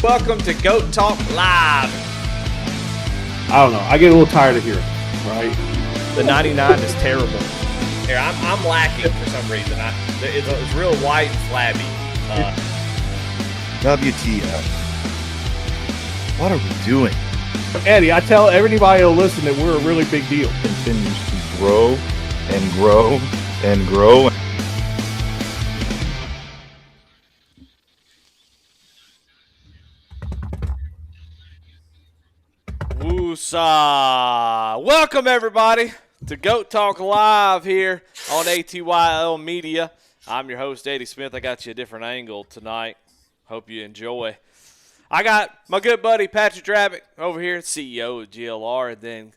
Welcome to Goat Talk Live. I don't know. I get a little tired of hearing it, right? The 99 is terrible. Here, I'm lacking for some reason. It's real white and flabby. WTF. What are we doing? Eddie, I tell everybody to listen that we're a really big deal. Continues to grow and grow and grow. Woosah! Welcome everybody to Goat Talk Live here on ATYL Media. I'm your host, Eddie Smith. I got you a different angle tonight. Hope you enjoy. I got my good buddy Patrick Drabick over here, CEO of GLR, and then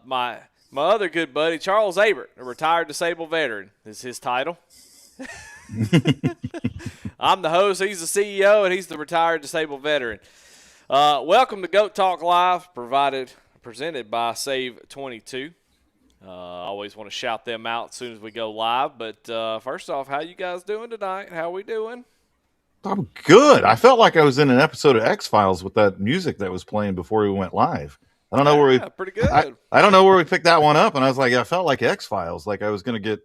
my other good buddy Charles Abert, a retired disabled veteran, is his title. I'm the host, he's the CEO, and he's the retired disabled veteran. Welcome to Goat Talk Live, presented by SAVE22. I always want to shout them out as soon as we go live. But first off, how you guys doing tonight? How we doing? I'm good. I felt like I was in an episode of X-Files with that music that was playing before we went live. I don't know where we. Pretty good. I don't know where we picked that one up, and I was like, I felt like X-Files, like I was going to get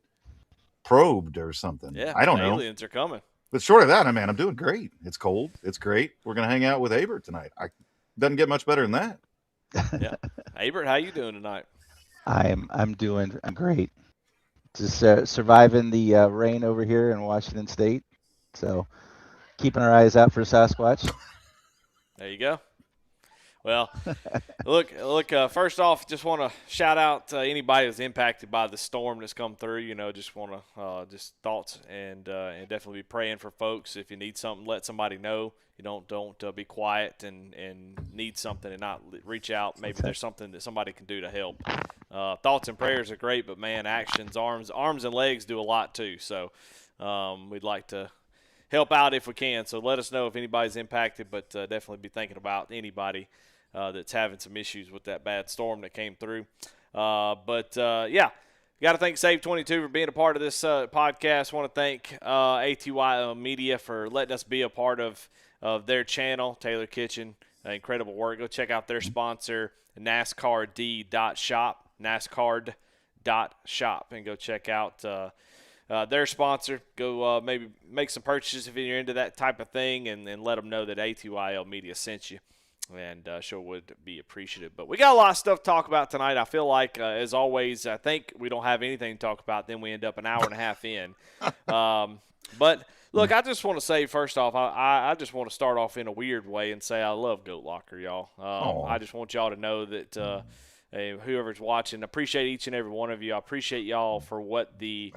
probed or something. Yeah, I don't know. Aliens are coming. But short of that, I'm doing great. It's cold. It's great. We're going to hang out with Abert tonight. Doesn't get much better than that. Yeah, Abert, how you doing tonight? I'm great. Just surviving the rain over here in Washington State. So keeping our eyes out for Sasquatch. There you go. Well, look. First off, just want to shout out anybody that's impacted by the storm that's come through. You know, just want to just thoughts and definitely be praying for folks. If you need something, let somebody know. You don't be quiet and need something and not reach out. Maybe there's something that somebody can do to help. Thoughts and prayers are great, but man, actions, arms and legs do a lot too. So we'd like to help out if we can. So let us know if anybody's impacted, but definitely be thinking about anybody that's having some issues with that bad storm that came through. Yeah, got to thank SAVE22 for being a part of this podcast. Want to thank ATYL Media for letting us be a part of their channel, Taylor Kitchen. Incredible work. Go check out their sponsor, NASCARD.shop, NASCARD.shop, and go check out their sponsor. Go maybe make some purchases if you're into that type of thing, and let them know that ATYL Media sent you. And sure would be appreciative. But we got a lot of stuff to talk about tonight. I feel like, as always, I think we don't have anything to talk about. Then we end up an hour and a half in. But, look, I just want to say, first off, I just want to start off in a weird way and say I love Goat Locker, y'all. I just want y'all to know that whoever's watching, appreciate each and every one of you. I appreciate y'all for what the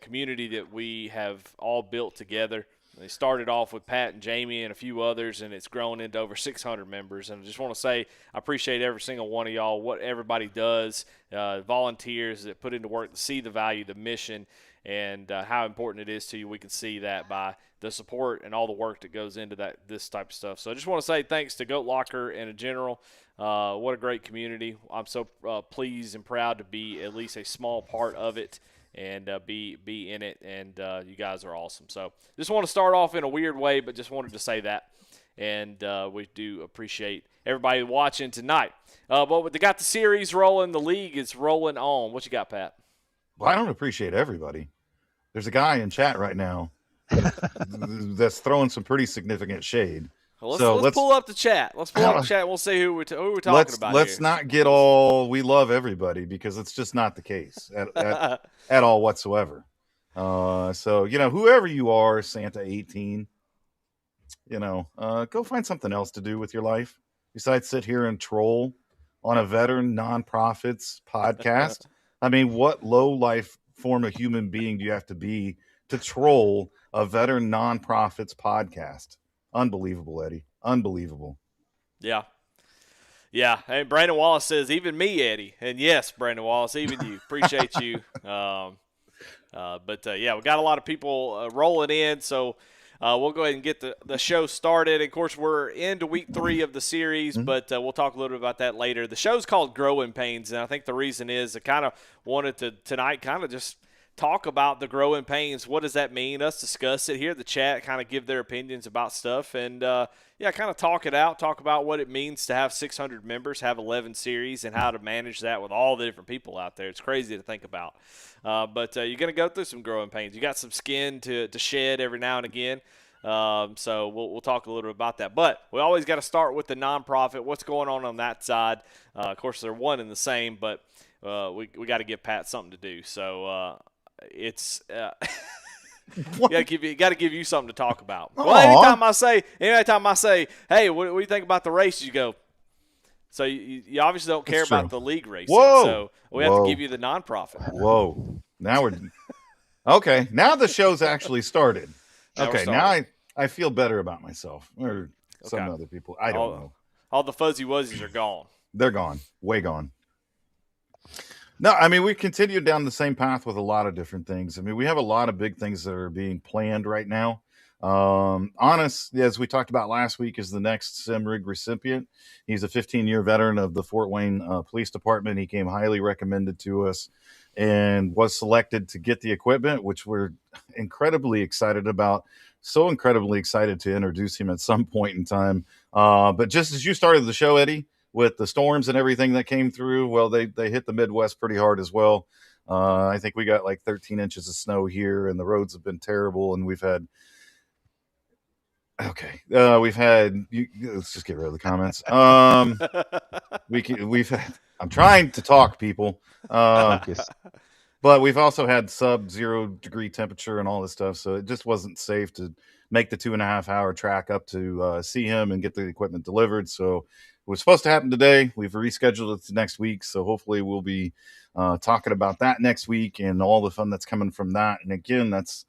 community that we have all built together. They started off with Pat and Jamie and a few others, and it's grown into over 600 members. And I just want to say I appreciate every single one of y'all, what everybody does, volunteers that put into work to see the value, the mission, and how important it is to you. We can see that by the support and all the work that goes into this type of stuff. So I just want to say thanks to Goat Locker in general. What a great community. I'm so pleased and proud to be at least a small part of it. And be in it, and you guys are awesome. So just want to start off in a weird way, but just wanted to say that. And we do appreciate everybody watching tonight. But they got the series rolling. The league is rolling on. What you got, Pat? Well, I don't appreciate everybody. There's a guy in chat right now that's throwing some pretty significant shade. Well, let's pull up the chat. Let's pull up the chat. We'll see who we're talking about. Let's not get all we love everybody, because it's just not the case at all whatsoever. So whoever you are, Santa 18, go find something else to do with your life besides sit here and troll on a veteran nonprofits podcast. I mean, what low life form of human being do you have to be to troll a veteran nonprofits podcast? Unbelievable, Eddie. Unbelievable. Yeah. And Brandon Wallace says, even me, Eddie. And yes, Brandon Wallace, even you. Appreciate you. We got a lot of people rolling in, so we'll go ahead and get the show started. Of course, we're into week 3 of the series, but we'll talk a little bit about that later. The show's called Growing Pains, and I think the reason is I kind of wanted to tonight kind of just talk about the growing pains. What does that mean? Us discuss it here. The chat kind of give their opinions about stuff, and kind of talk it out. Talk about what it means to have 600 members, have 11 series, and how to manage that with all the different people out there. It's crazy to think about. But you're going to go through some growing pains. You got some skin to shed every now and again. So we'll talk a little bit about that. But we always got to start with the nonprofit. What's going on that side? Of course, they're one and the same, but we got to give Pat something to do. So it's got to give you something to talk about. Well, anytime I say, hey, what do you think about the race? You go. So you obviously don't care about the league racing. Whoa. So we have to give you the nonprofit. Whoa. Now we're okay. Now the show's actually started. Okay, now I feel better about myself or some other people. I don't know. All the fuzzy wuzzies are gone. They're gone. Way gone. No, I mean, we continued down the same path with a lot of different things. I mean, we have a lot of big things that are being planned right now. Honest, as we talked about last week, is the next SimRig recipient. He's a 15-year veteran of the Fort Wayne Police Department. He came highly recommended to us and was selected to get the equipment, which we're incredibly excited about. So incredibly excited to introduce him at some point in time. But just as you started the show, Eddie, with the storms and everything that came through, well, they hit the Midwest pretty hard as well. I think we got like 13 inches of snow here, and the roads have been terrible. And we've had let's just get rid of the comments. I'm trying to talk, people. But we've also had sub-0 degree temperature and all this stuff, so it just wasn't safe to make the 2.5-hour track up to see him and get the equipment delivered. So it was supposed to happen today. We've rescheduled it to next week, so hopefully we'll be talking about that next week and all the fun that's coming from that. And again, that's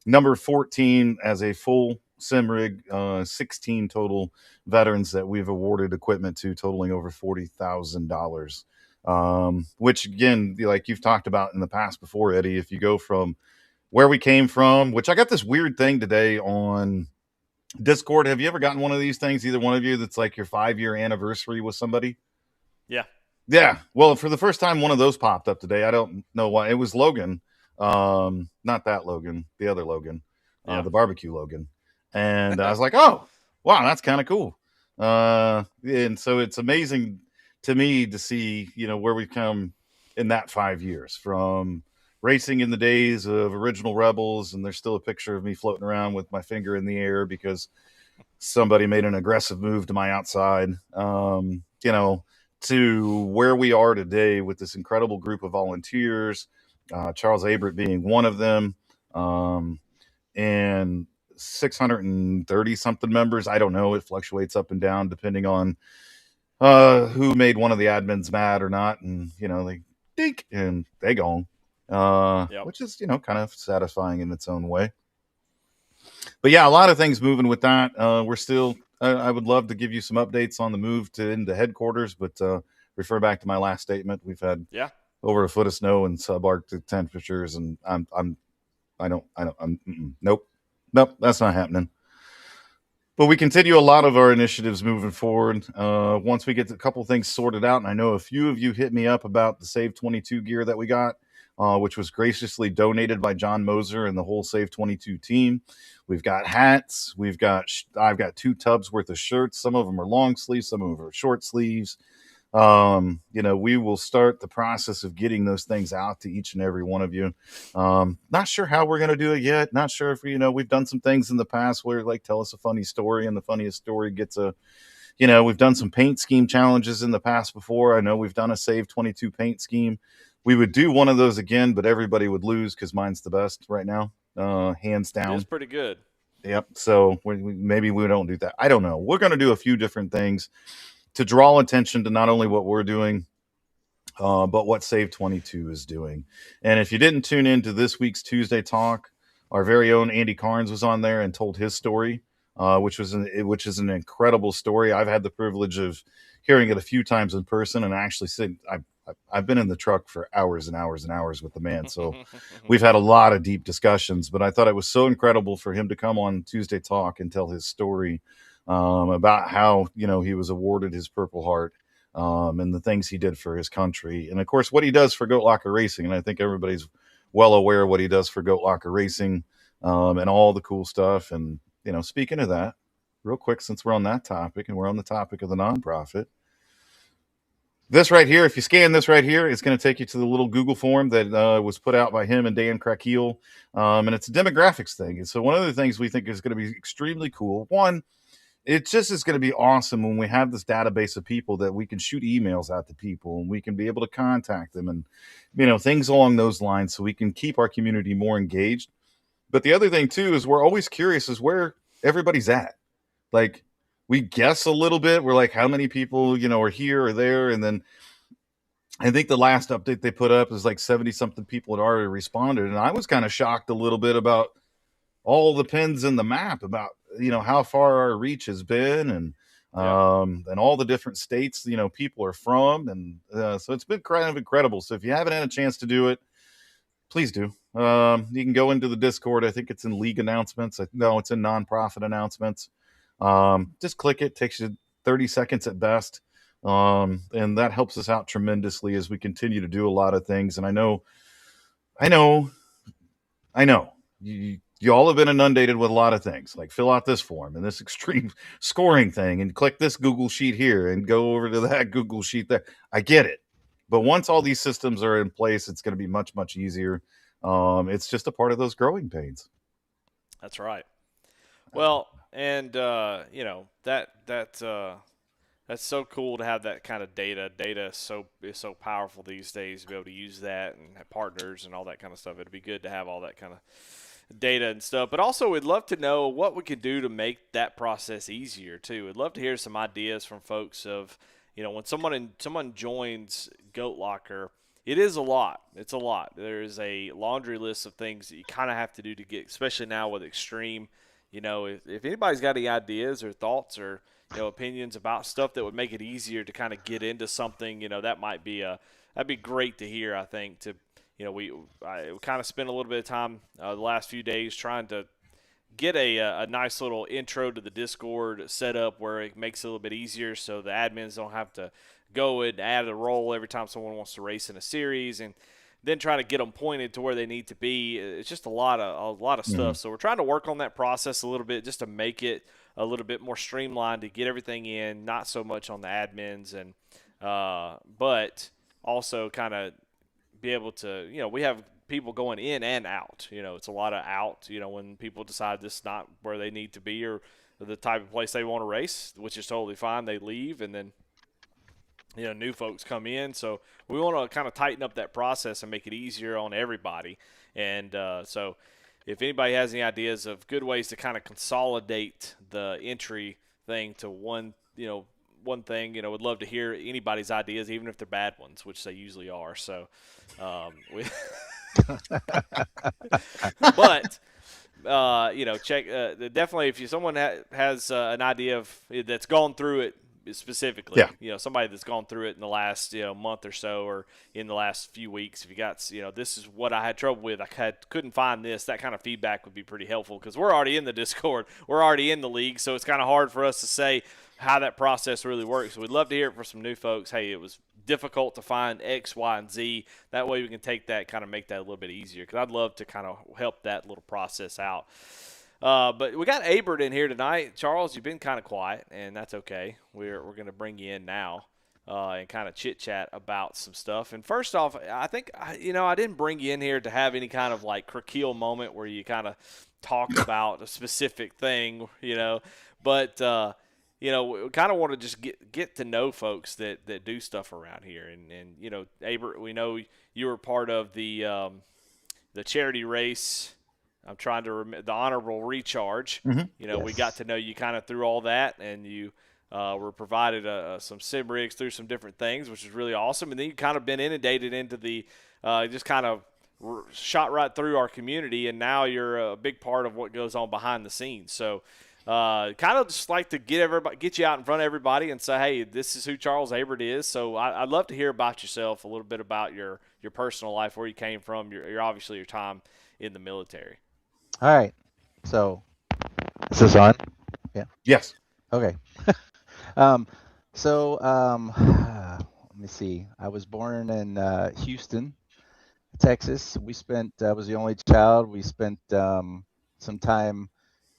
number 14 as a full SimRig, 16 total veterans that we've awarded equipment to, totaling over $40,000. Which again, like you've talked about in the past before, Eddie, if you go from where we came from, which I got this weird thing today on Discord. Have you ever gotten one of these things, either one of you, that's like your 5-year anniversary with somebody? Yeah. Well, for the first time, one of those popped up today. I don't know why. It was Logan. Not that Logan, the other Logan, the barbecue Logan. And I was like, oh, wow, that's kind of cool. And so it's amazing to me to see, where we've come in that 5 years, from racing in the days of original Rebels. And there's still a picture of me floating around with my finger in the air because somebody made an aggressive move to my outside, to where we are today with this incredible group of volunteers, Charles Abert being one of them, and 630 something members. I don't know. It fluctuates up and down depending on who made one of the admins mad or not. And, they dink and they gone, which is, kind of satisfying in its own way. But yeah, a lot of things moving with that. We're still, I would love to give you some updates on the move into headquarters, but refer back to my last statement. We've had over a foot of snow and subarctic temperatures, and nope, that's not happening. But we continue a lot of our initiatives moving forward. Once we get a couple things sorted out, and I know a few of you hit me up about the SAVE22 gear that we got, which was graciously donated by John Moser and the whole SAVE22 team. We've got hats. I've got 2 tubs worth of shirts. Some of them are long sleeves, some of them are short sleeves. We will start the process of getting those things out to each and every one of you. Not sure how we're going to do it yet. Not sure if, we've done some things in the past where tell us a funny story, and the funniest story gets we've done some paint scheme challenges in the past before. I know we've done a SAVE22 paint scheme. We would do one of those again, but everybody would lose because mine's the best right now. Hands down. It's pretty good. Yep. So maybe we don't do that. I don't know. We're going to do a few different things to draw attention to not only what we're doing, but what SAVE22 is doing. And if you didn't tune into this week's Tuesday Talk, our very own Andy Carnes was on there and told his story, which is an incredible story. I've had the privilege of hearing it a few times in person, and actually I've been in the truck for hours and hours and hours with the man. So we've had a lot of deep discussions, but I thought it was so incredible for him to come on Tuesday Talk and tell his story about how, he was awarded his Purple Heart, and the things he did for his country. And of course, what he does for Goat Locker Racing. And I think everybody's well aware of what he does for Goat Locker Racing, and all the cool stuff. And, speaking of that, real quick, since we're on that topic and we're on the topic of the nonprofit, this right here, if you scan this right here, it's going to take you to the little Google form that was put out by him and Dan Krakiel. And it's a demographics thing. And so one of the things we think is going to be extremely cool, one, it just is going to be awesome when we have this database of people that we can shoot emails out to people and we can be able to contact them and, things along those lines, so we can keep our community more engaged. But the other thing too is we're always curious is where everybody's at. Like, we guess a little bit. We're like, how many people, are here or there? And then I think the last update they put up is like 70 something people had already responded. And I was kind of shocked a little bit about all the pins in the map, about, how far our reach has been, and all the different states, people are from. And so it's been kind of incredible. So if you haven't had a chance to do it, please do. You can go into the Discord. I think it's in league announcements. No, it's in nonprofit announcements. Just click it. Takes you 30 seconds at best. And that helps us out tremendously as we continue to do a lot of things. And I know you all have been inundated with a lot of things, like fill out this form and this extreme scoring thing and click this Google sheet here and go over to that Google sheet there. I get it. But once all these systems are in place, it's going to be much, much easier. It's just a part of those growing pains. That's right. Well, and that's so cool to have that kind of data. Data is so powerful these days to be able to use that and have partners and all that kind of stuff. It'd be good to have all that kind of data and stuff. But also, we'd love to know what we could do to make that process easier too. We'd love to hear some ideas from folks of, when someone joins Goat Locker, it is a lot. It's a lot. There's a laundry list of things that you kind of have to do to get, especially now with Extreme. If anybody's got any ideas or thoughts or opinions about stuff that would make it easier to kind of get into something, that might be that'd be great to hear. I think I kind of spent a little bit of time the last few days trying to get a nice little intro to the Discord set up where it makes it a little bit easier, so the admins don't have to go and add a role every time someone wants to race in a series, and then trying to get them pointed to where they need to be. It's just a lot of stuff. So we're trying to work on that process a little bit just to make it a little bit more streamlined, to get everything in, not so much on the admins, and but also kind of be able to, we have people going in and out. It's a lot of out, when people decide this is not where they need to be or the type of place they want to race, which is totally fine. They leave, and then new folks come in. So we want to kind of tighten up that process and make it easier on everybody. And so if anybody has any ideas of good ways to kind of consolidate the entry thing to one thing, would love to hear anybody's ideas, even if they're bad ones, which they usually are. So but check definitely if someone has an idea of that's gone through it specifically, somebody that's gone through it in the last month or so, or in the last few weeks, if you got this is what I had trouble with, couldn't find this, that kind of feedback would be pretty helpful, because we're already in the Discord, we're already in the league, so it's kind of hard for us to say how that process really works. So we'd love to hear it from some new folks. Hey, it was difficult to find X, Y, and Z. That way we can take that, kind of make that a little bit easier, because I'd love to kind of help that little process out. But we got Abert in here tonight. Charles, you've been kind of quiet, and that's okay. We're going to bring you in now and kind of chit-chat about some stuff. And first off, I think, I didn't bring you in here to have any kind of like Krakiel moment where you kind of talk about a specific thing, but we kind of want to just get to know folks that do stuff around here. And Abert, we know you were part of the charity race. I'm trying to remember the honorable recharge. Mm-hmm. Yes. We got to know you kind of through all that, and you were provided some sim rigs through some different things, which is really awesome. And then you kind of been inundated into the just kind of shot right through our community, and now you're a big part of what goes on behind the scenes. So kind of just like to get you out in front of everybody and say, hey, this is who Charles Abert is. So I'd love to hear about yourself, a little bit about your personal life, where you came from, your obviously your time in the military. All right. So, is this on? Yeah. Yes. Okay. Let me see. I was born in Houston, Texas. We spent, I was the only child. We spent some time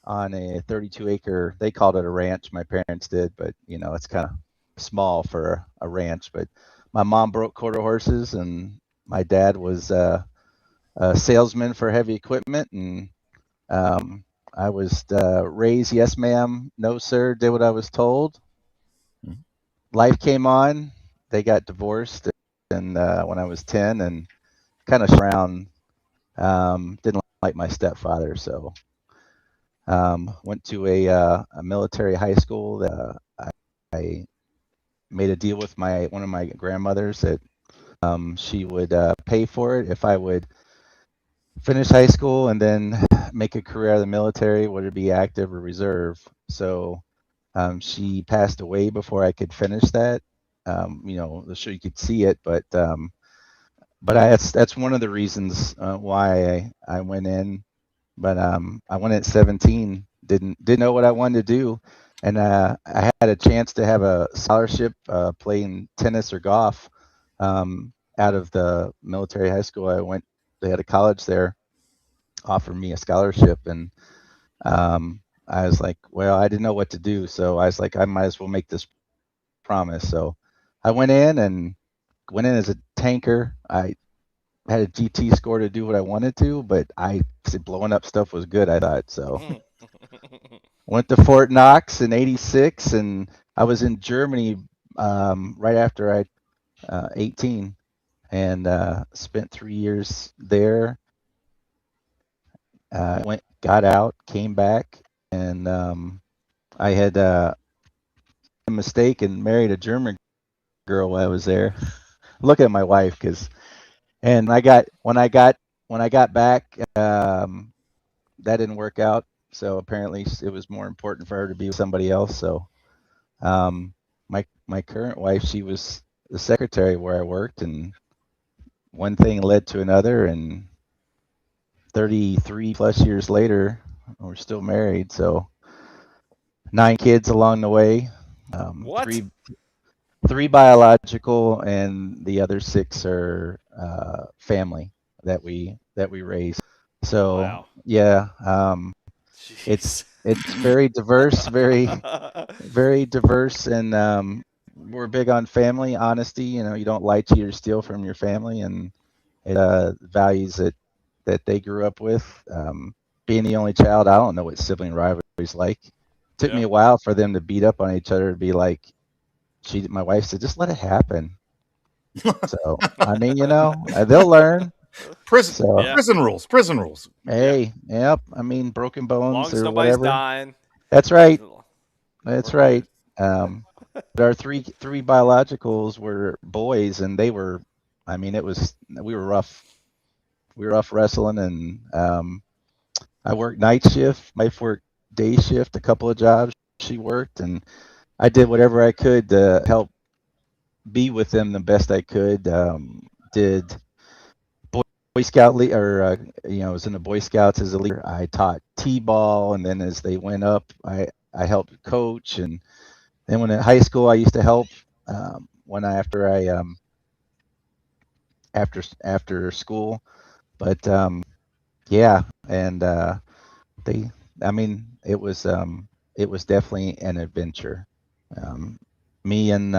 on a 32-acre, they called it a ranch, my parents did, but it's kind of small for a ranch. But my mom broke quarter horses, and my dad was a salesman for heavy equipment, and I was raised yes ma'am, no sir, did what I was told. Life came on, they got divorced, and when I was 10, and kind of around, didn't like my stepfather, so went to a military high school. I made a deal with one of my grandmothers that she would pay for it if I would finish high school and then make a career out of the military, whether it be active or reserve. So she passed away before I could finish that. So you could see it, but that's one of the reasons why I went in. But I went at 17, didn't know what I wanted to do, and I had a chance to have a scholarship playing tennis or golf out of the military high school I went. They had a college there, offered me a scholarship, and I was like, well, I didn't know what to do, so I was like, I might as well make this promise. So I went in as a tanker. I had a GT score to do what I wanted to, but I said blowing up stuff was good, I thought. So went to Fort Knox in '86, and I was in Germany right after I 18, and spent 3 years there. Got out, came back, and I had a mistake and married a German girl while I was there. Look at my wife, and when I got back, that didn't work out. So apparently it was more important for her to be with somebody else. So my current wife, she was the secretary where I worked, and one thing led to another, and 33 plus years later, we're still married. So 9 kids along the way. What? Three biological, and the other 6 are family that we raise. So Wow. yeah, Jeez. it's very diverse, very diverse, and we're big on family honesty. You don't lie, cheat, or steal from your family, and values that they grew up with. Being the only child, I don't know what sibling rivalry is like. Took me a while for them to beat up on each other, to be like, my wife said, just let it happen. So I mean, they'll learn. Prison rules. Hey, yep. I mean, broken bones Long as or nobody's whatever. dying. That's right. That's right. But our three biologicals were boys, and they were. I mean, we were rough. We were rough wrestling, and I worked night shift. My wife worked day shift. A couple of jobs she worked, and I did whatever I could to help be with them the best I could. Did Boy Scout I was in the Boy Scouts as a leader. I taught T-ball, and then as they went up, I helped coach, and then when in high school, I used to help after school. But yeah, and it was definitely an adventure. Me and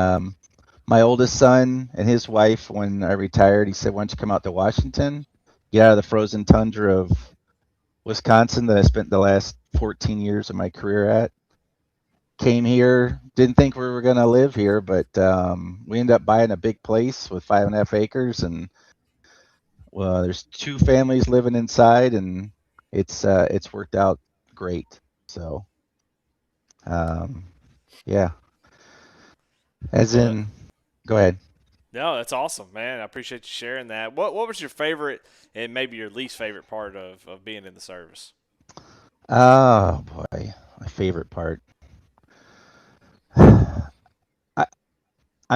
my oldest son and his wife, when I retired, he said, why don't you come out to Washington, get out of the frozen tundra of Wisconsin that I spent the last 14 years of my career at. Came here, didn't think we were going to live here, but we ended up buying a big place with 5.5 acres, and well, there's 2 families living inside, and it's worked out great. So yeah, go ahead. No, that's awesome, man. I appreciate you sharing that. What was your favorite and maybe your least favorite part of being in the service? Oh boy, my favorite part. I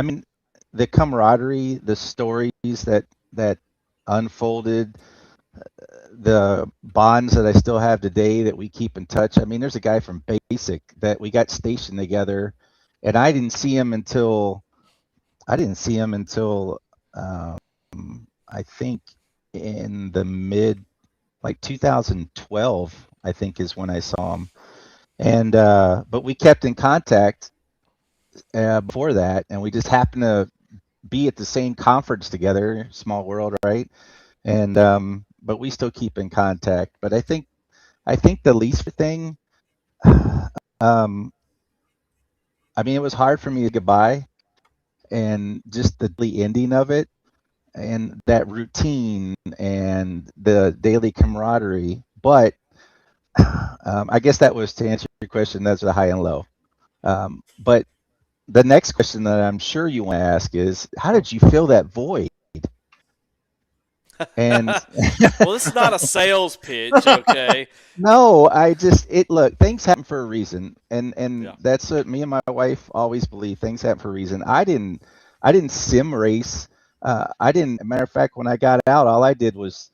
mean, the camaraderie, the stories that unfolded, the bonds that I still have today that we keep in touch. I mean, there's a guy from Basic that we got stationed together, and I didn't see him until I think in the like 2012, I think is when I saw him. And but we kept in contact before that, and we just happened to be at the same conference together. Small world, right? And but we still keep in contact. But I think the least thing, um, I mean, it was hard for me to get by, and just the ending of it, and that routine and the daily camaraderie. But I guess that was, to answer your question, that's a high and low. But the next question that I'm sure you want to ask is, how did you fill that void? And well, this is not a sales pitch, okay? no, look, things happen for a reason, and Yeah. that's what me and my wife always believe. Things happen for a reason. I didn't sim race. I didn't. Matter of fact, when I got out, all I did was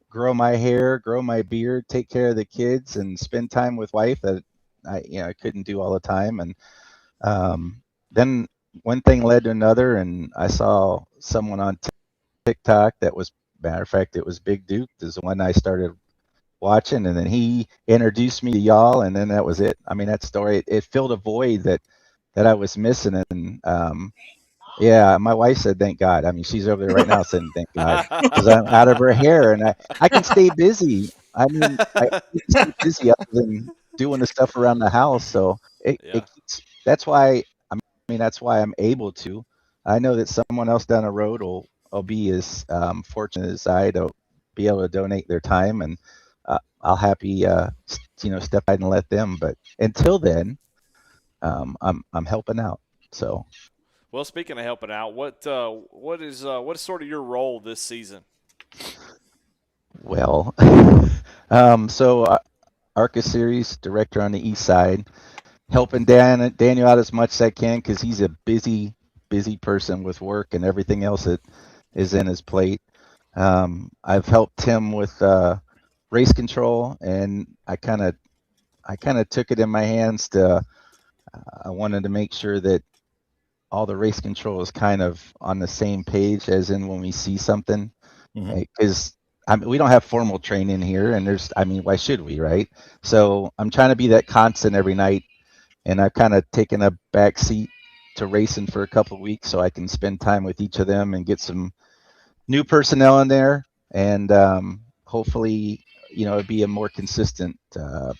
grow my hair, grow my beard, take care of the kids, and spend time with wife that I couldn't do all the time. And then one thing led to another, and I saw someone on TikTok that was, matter of fact, it was Big Duke, is the one I started watching, and then he introduced me to y'all, and then that was it. I mean, that story, it filled a void that I was missing. And yeah, my wife said, thank God. I mean, she's over there right now saying, thank God, because I'm out of her hair, and I can stay busy. I mean, I can stay busy other than doing the stuff around the house. So Yeah. that's why, that's why I'm able to. I know that someone else down the road will be as fortunate as I to be able to donate their time, and I'll happy step out and let them. But until then, I'm helping out. So. Well, speaking of helping out, what is sort of your role this season? Well, so ARCA series director on the east side, helping Daniel out as much as I can, because he's a busy person with work and everything else that is in his plate. I've helped him with race control, and I kind of took it in my hands to. I wanted to make sure that all the race control is kind of on the same page, as in when we see something, because we don't have formal training here, and why should we, right? So I'm trying to be that constant every night, and I've kind of taken a back seat to racing for a couple of weeks so I can spend time with each of them and get some new personnel in there, and hopefully, it'd be a more consistent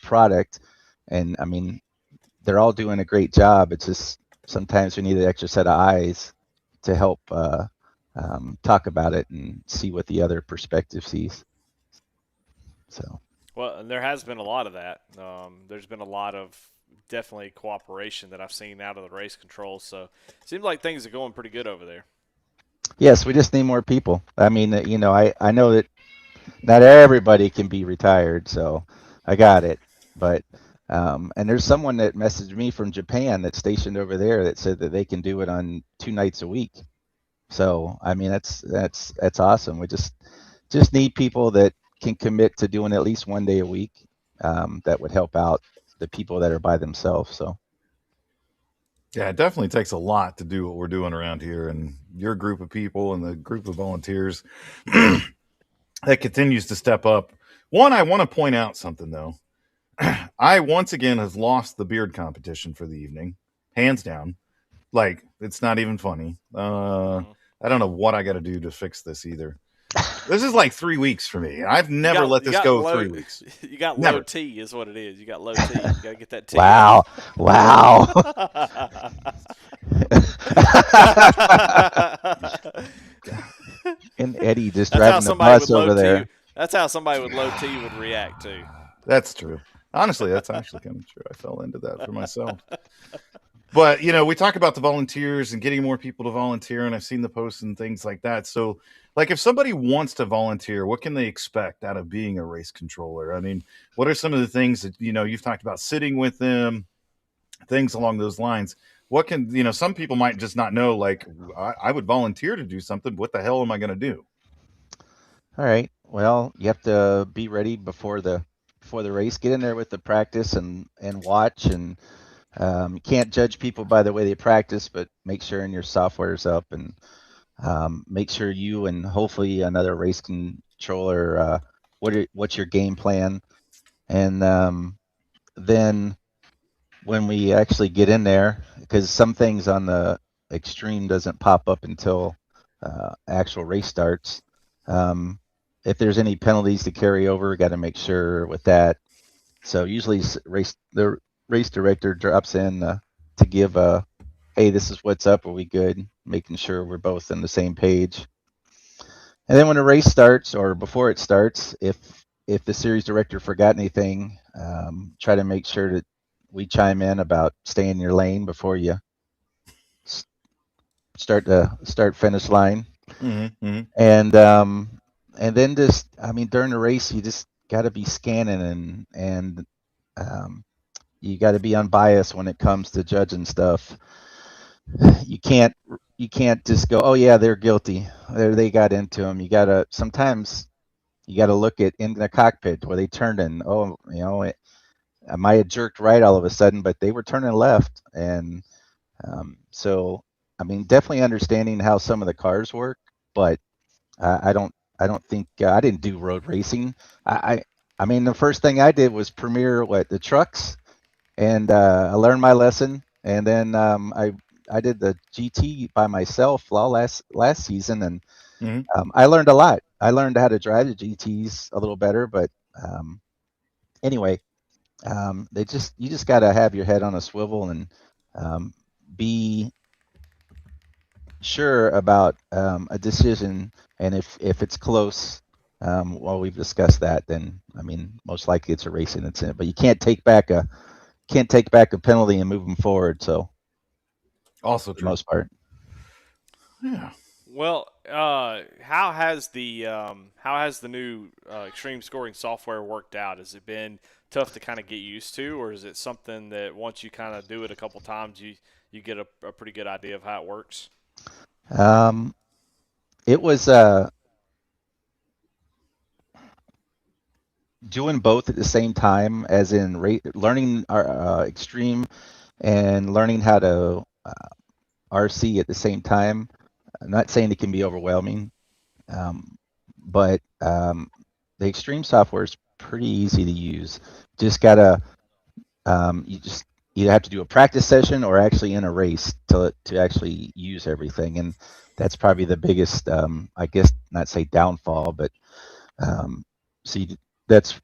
product. And I mean, they're all doing a great job. It's just sometimes we need an extra set of eyes to help talk about it and see what the other perspective sees. So. Well, and there has been a lot of that. There's been a lot of definitely cooperation that I've seen out of the race control. So it seems like things are going pretty good over there. Yes, we just need more people. I mean, I know that not everybody can be retired, so I got it. But and there's someone that messaged me from Japan that's stationed over there that said that they can do it on 2 nights a week. So I mean, that's awesome. We just need people that can commit to doing at least 1 day a week. That would help out the people that are by themselves. So. Yeah, it definitely takes a lot to do what we're doing around here, and your group of people and the group of volunteers that continues to step up. One, I want to point out something though. I once again has lost the beard competition for the evening, hands down. Like, it's not even funny. I don't know what I got to do to fix this either. This is like 3 weeks for me. I've never let this go 3 weeks. You got Never. low T is what it is. You got low T. You got to get that T. Wow. And Eddie just driving the bus over there. That's how somebody with low T would react too. That's true. Honestly, that's actually kind of true. I fell into that for myself. But, we talk about the volunteers and getting more people to volunteer, and I've seen the posts and things like that. So, like, if somebody wants to volunteer, what can they expect out of being a race controller? I mean, what are some of the things that, you've talked about sitting with them, things along those lines? What can, some people might just not know, like, I would volunteer to do something. What the hell am I going to do? All right. Well, you have to be ready before the race. Get in there with the practice and watch, and you can't judge people by the way they practice, but make sure your software is up, and make sure you and hopefully another race controller, what's your game plan, and then when we actually get in there, because some things on the extreme doesn't pop up until actual race starts. If there's any penalties to carry over, got to make sure with that. So usually the race director drops in to give a, hey, this is what's up. Are we good? Making sure we're both on the same page. And then when the race starts or before it starts, if the series director forgot anything, try to make sure that we chime in about stay in your lane before you start finish line. And then just, I mean, during the race, you just got to be scanning and you got to be unbiased when it comes to judging stuff. You can't just go, oh yeah, they're guilty. They got into them. Sometimes you got to look at in the cockpit where they turned in. Oh, I might have jerked right all of a sudden, but they were turning left. And so, I mean, definitely understanding how some of the cars work, but I don't think I didn't do road racing. I mean, the first thing I did was premiere the trucks, and I learned my lesson. And then I did the GT by myself last season, and I learned a lot. I learned how to drive the GTs a little better, but anyway, you just got to have your head on a swivel and be sure about a decision. And if it's close, while we've discussed that, then I mean, most likely it's a racing incident. But you can't take back a penalty and move them forward. So Also for the true. most part. Yeah. Well, how has the new extreme scoring software worked out? Has it been tough to kind of get used to, or is it something that once you kind of do it a couple times, you get a pretty good idea of how it works? It was doing both at the same time, as in learning our extreme and learning how to RC at the same time. I'm not saying it can be overwhelming, but the extreme software is pretty easy to use. Just gotta you just either have to do a practice session or actually in a race to actually use everything, and that's probably the biggest, I guess, not say downfall, but see, that's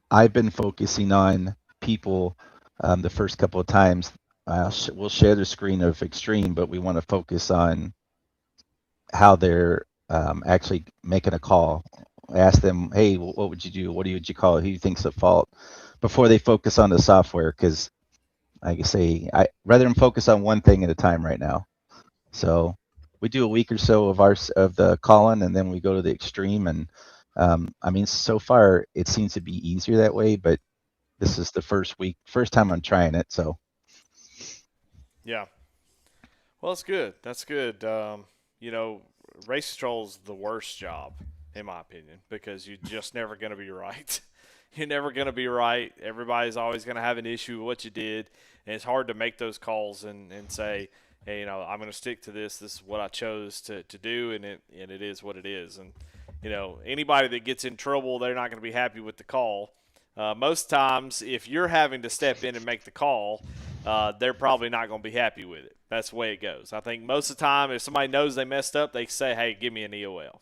I've been focusing on people the first couple of times. We'll share the screen of extreme, but we want to focus on how they're actually making a call. Ask them, hey, what would you do? What would you call it? Who do you think's at fault? Before they focus on the software, because like I say, I rather than focus on one thing at a time right now. So we do a week or so of the call-in, and then we go to the extreme. And I mean, so far it seems to be easier that way, but this is the first time I'm trying it. So Yeah. Well, that's good. That's good. Race control's the worst job, in my opinion, because you're just never going to be right. You're never going to be right. Everybody's always going to have an issue with what you did, and it's hard to make those calls and say, hey, I'm going to stick to this. This is what I chose to do, and it is what it is. And anybody that gets in trouble, they're not going to be happy with the call. Most times, if you're having to step in and make the call, they're probably not going to be happy with it. That's the way it goes. I think most of the time, if somebody knows they messed up, they say, hey, give me an EOL,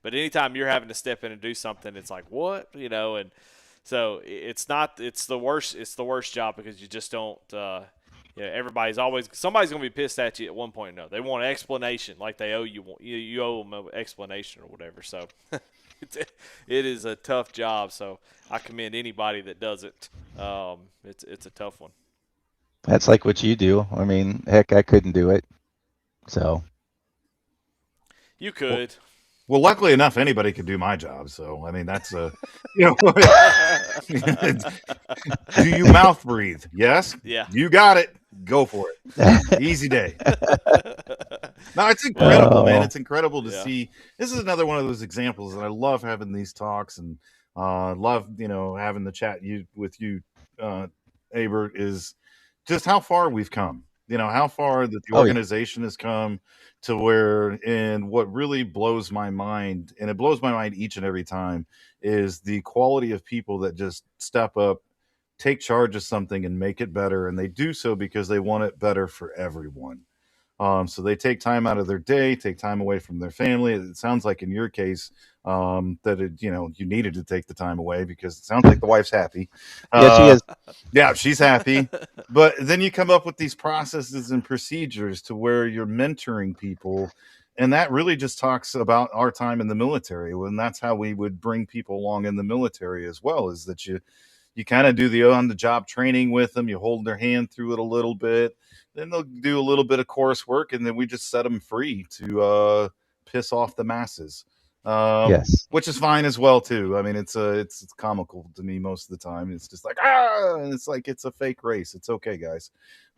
but anytime you're having to step in and do something, it's like, what, and so it's the worst job, because you just don't, somebody's going to be pissed at you at one point or another. They want an explanation, like they owe you owe them an explanation or whatever. So it is a tough job. So I commend anybody that does it. It's a tough one. that's like what you do. I mean, heck, I couldn't do it. So you could. Well, luckily enough, anybody could do my job. So I mean, that's do you mouth breathe? Yes. Yeah. You got it. Go for it. Easy day. No, it's incredible, man. It's incredible to see. This is another one of those examples, and I love having these talks, and love having the chat with you, Abert, is just how far we've come. You know, how far that the Oh, yeah. organization has come to where, and what really blows my mind, and it blows my mind each and every time, is the quality of people that just step up, take charge of something and make it better. And they do so because they want it better for everyone. So they take time out of their day, take time away from their family. It sounds like in your case that you needed to take the time away because it sounds like the wife's happy. Yeah, she is. Yeah, she's happy. But then you come up with these processes and procedures to where you're mentoring people. And that really just talks about our time in the military. And that's how we would bring people along in the military as well, is that you kind of do the on the job training with them. You hold their hand through it a little bit. Then they'll do a little bit of coursework, and then we just set them free to piss off the masses. Yes. Which is fine as well too. I mean, it's comical to me most of the time. It's just like and it's like it's a fake race. It's okay, guys.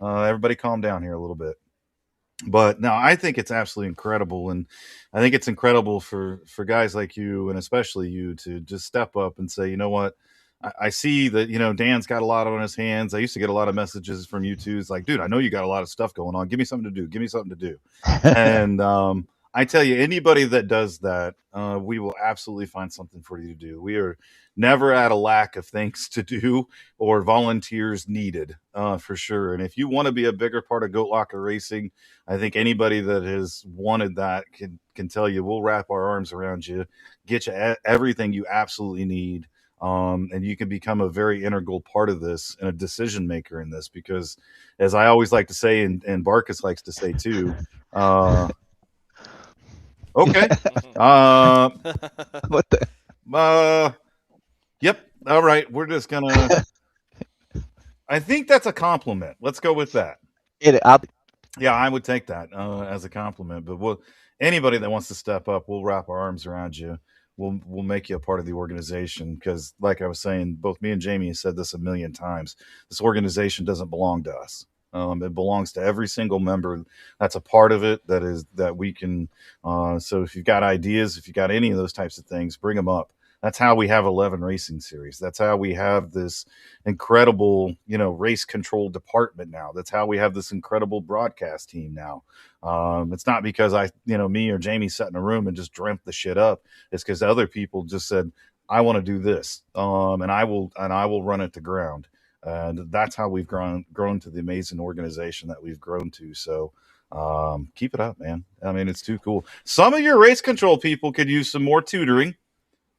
Everybody, calm down here a little bit. But no, I think it's absolutely incredible, and I think it's incredible for guys like you, and especially you, to just step up and say, you know what. I see that, Dan's got a lot on his hands. I used to get a lot of messages from you too. It's like, dude, I know you got a lot of stuff going on. Give me something to do. Give me something to do. And I tell you, anybody that does that, we will absolutely find something for you to do. We are never at a lack of things to do or volunteers needed, for sure. And if you want to be a bigger part of Goat Locker Racing, I think anybody that has wanted that can tell you we'll wrap our arms around you, get you everything you absolutely need. And you can become a very integral part of this and a decision maker in this, because as I always like to say, and Barkus likes to say too, okay. What the? Yep. All right. We're just gonna. I think that's a compliment. Let's go with that. Yeah, I would take that as a compliment. But anybody that wants to step up, we'll wrap our arms around you. We'll make you a part of the organization, because, like I was saying, both me and Jamie have said this a million times. This organization doesn't belong to us. It belongs to every single member that's a part of it. That we can. So if you've got ideas, if you got any of those types of things, bring them up. That's how we have 11 racing series. That's how we have this incredible, race control department now. That's how we have this incredible broadcast team now. It's not because me or Jamie sat in a room and just dreamt the shit up. It's because other people just said, I want to do this. And I will run it to ground. And that's how we've grown to the amazing organization that we've grown to. So keep it up, man. I mean, it's too cool. Some of your race control people could use some more tutoring.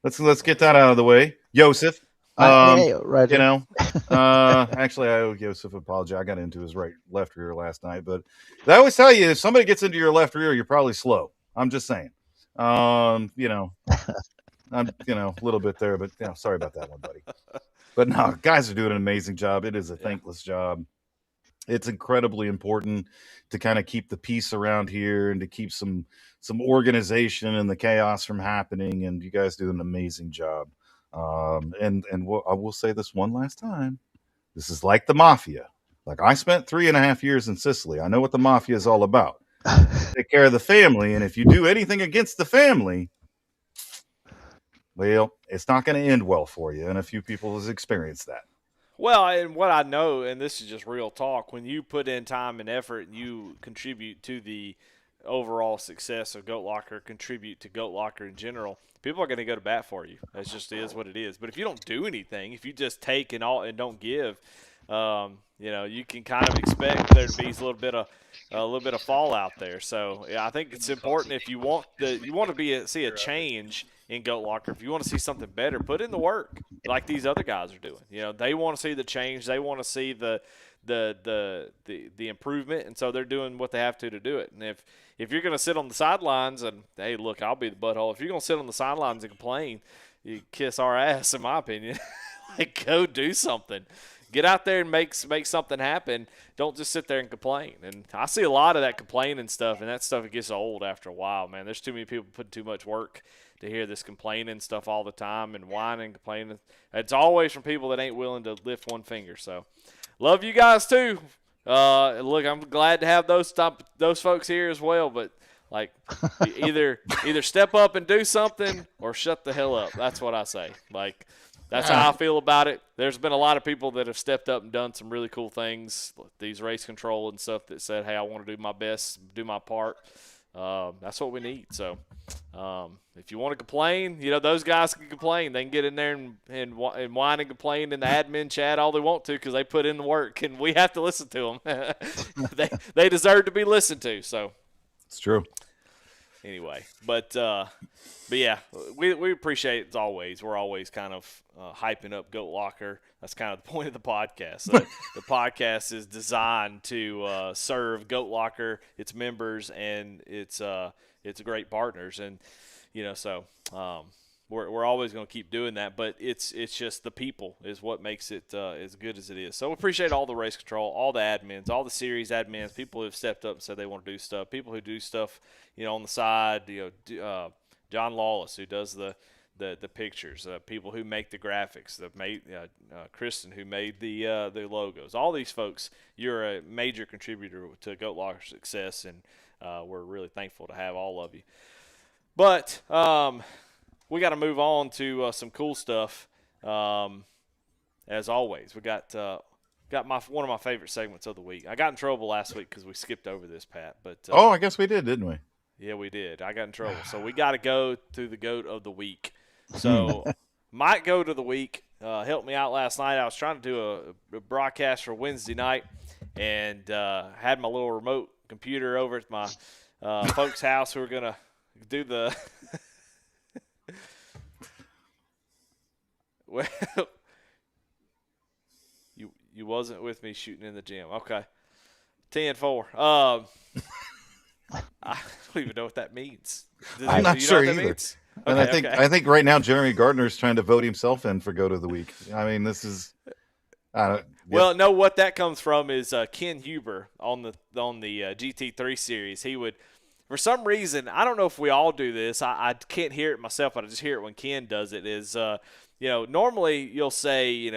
Let's get that out of the way. Yosef. Right. Actually, I owe Yosef an apology. I got into his left rear last night, but I always tell you, if somebody gets into your left rear, you're probably slow. I'm just saying. I'm a little bit there, but sorry about that one, buddy. But no, guys are doing an amazing job. It is a thankless job. It's incredibly important to kind of keep the peace around here and to keep some organization and the chaos from happening. And you guys do an amazing job. And I will say this one last time. This is like the mafia. Like, I spent 3.5 years in Sicily. I know what the mafia is all about. Take care of the family. And if you do anything against the family, well, it's not going to end well for you. And a few people has experienced that. Well, and what I know, and this is just real talk, when you put in time and effort and you contribute to the overall success of Goat Locker, contribute to Goat Locker in general, people are going to go to bat for you. That just is what it is. But if you don't do anything, if you just take and don't give, you can kind of expect there to be a little bit of fallout there. So yeah, I think it's important, if you want to see a change in Goat Locker, if you want to see something better, put in the work like these other guys are doing. They want to see the change. They want to see the improvement, and so they're doing what they have to do it. And if you're going to sit on the sidelines and, hey, look, I'll be the butthole. If you're going to sit on the sidelines and complain, you kiss our ass, in my opinion. Like, go do something. Get out there and make something happen. Don't just sit there and complain. And I see a lot of that complaining stuff, and that stuff, it gets old after a while, man. There's too many people putting too much work to hear this complaining stuff all the time and whining, complaining. It's always from people that ain't willing to lift one finger. So, love you guys too. Look, I'm glad to have those folks here as well. But like, either step up and do something or shut the hell up. That's what I say. Like, That's how I feel about it. There's been a lot of people that have stepped up and done some really cool things, these race control and stuff, that said, hey, I want to do my best, do my part. That's what we need. So if you want to complain, those guys can complain. They can get in there and whine and complain in the admin chat all they want to, because they put in the work, and we have to listen to them. they deserve to be listened to. So it's true. Anyway, but yeah, we appreciate it as always. We're always kind of hyping up Goat Locker. That's kind of the point of the podcast. The podcast is designed to serve Goat Locker, its members, and its great partners. And so we're always going to keep doing that. But it's just the people is what makes it as good as it is. So we appreciate all the race control, all the admins, all the series admins, people who have stepped up and said they want to do stuff, people who do stuff on the side. John Lawless, who does the pictures, people who make the graphics, Kristen, who made the logos. All these folks, you're a major contributor to Goat Locker's success, and we're really thankful to have all of you. But we got to move on to some cool stuff. As always, we got one of my favorite segments of the week. I got in trouble last week because we skipped over this, Pat. But I guess we did, didn't we? Yeah, we did. I got in trouble. So we got to go to the GOAT of the week. So my GOAT of the week helped me out last night. I was trying to do a broadcast for Wednesday night, and had my little remote computer over at my folks' house who were going to do the – well, you wasn't with me shooting in the gym. Okay. 10-4. I don't even know what that means. I'm not sure either. Means? And Okay, I think right now Jeremy Gardner is trying to vote himself in for GOAT of the week. I mean, this is. Well, no, what that comes from is Ken Huber on the GT3 series. He would, for some reason, I don't know if we all do this. I can't hear it myself, but I just hear it when Ken does it. Is normally you'll say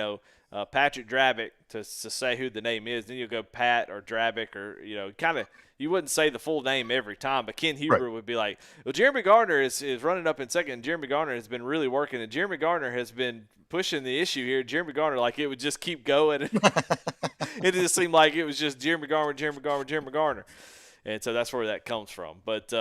Patrick Drabick to say who the name is. Then you'll go Pat or Drabick or kind of. You wouldn't say the full name every time, but Ken Huber would be like, well, Jeremy Gardner is running up in second. Jeremy Gardner has been really working, and Jeremy Gardner has been pushing the issue here. Jeremy Gardner, like, it would just keep going. It just seemed like it was just Jeremy Gardner. And so that's where that comes from. But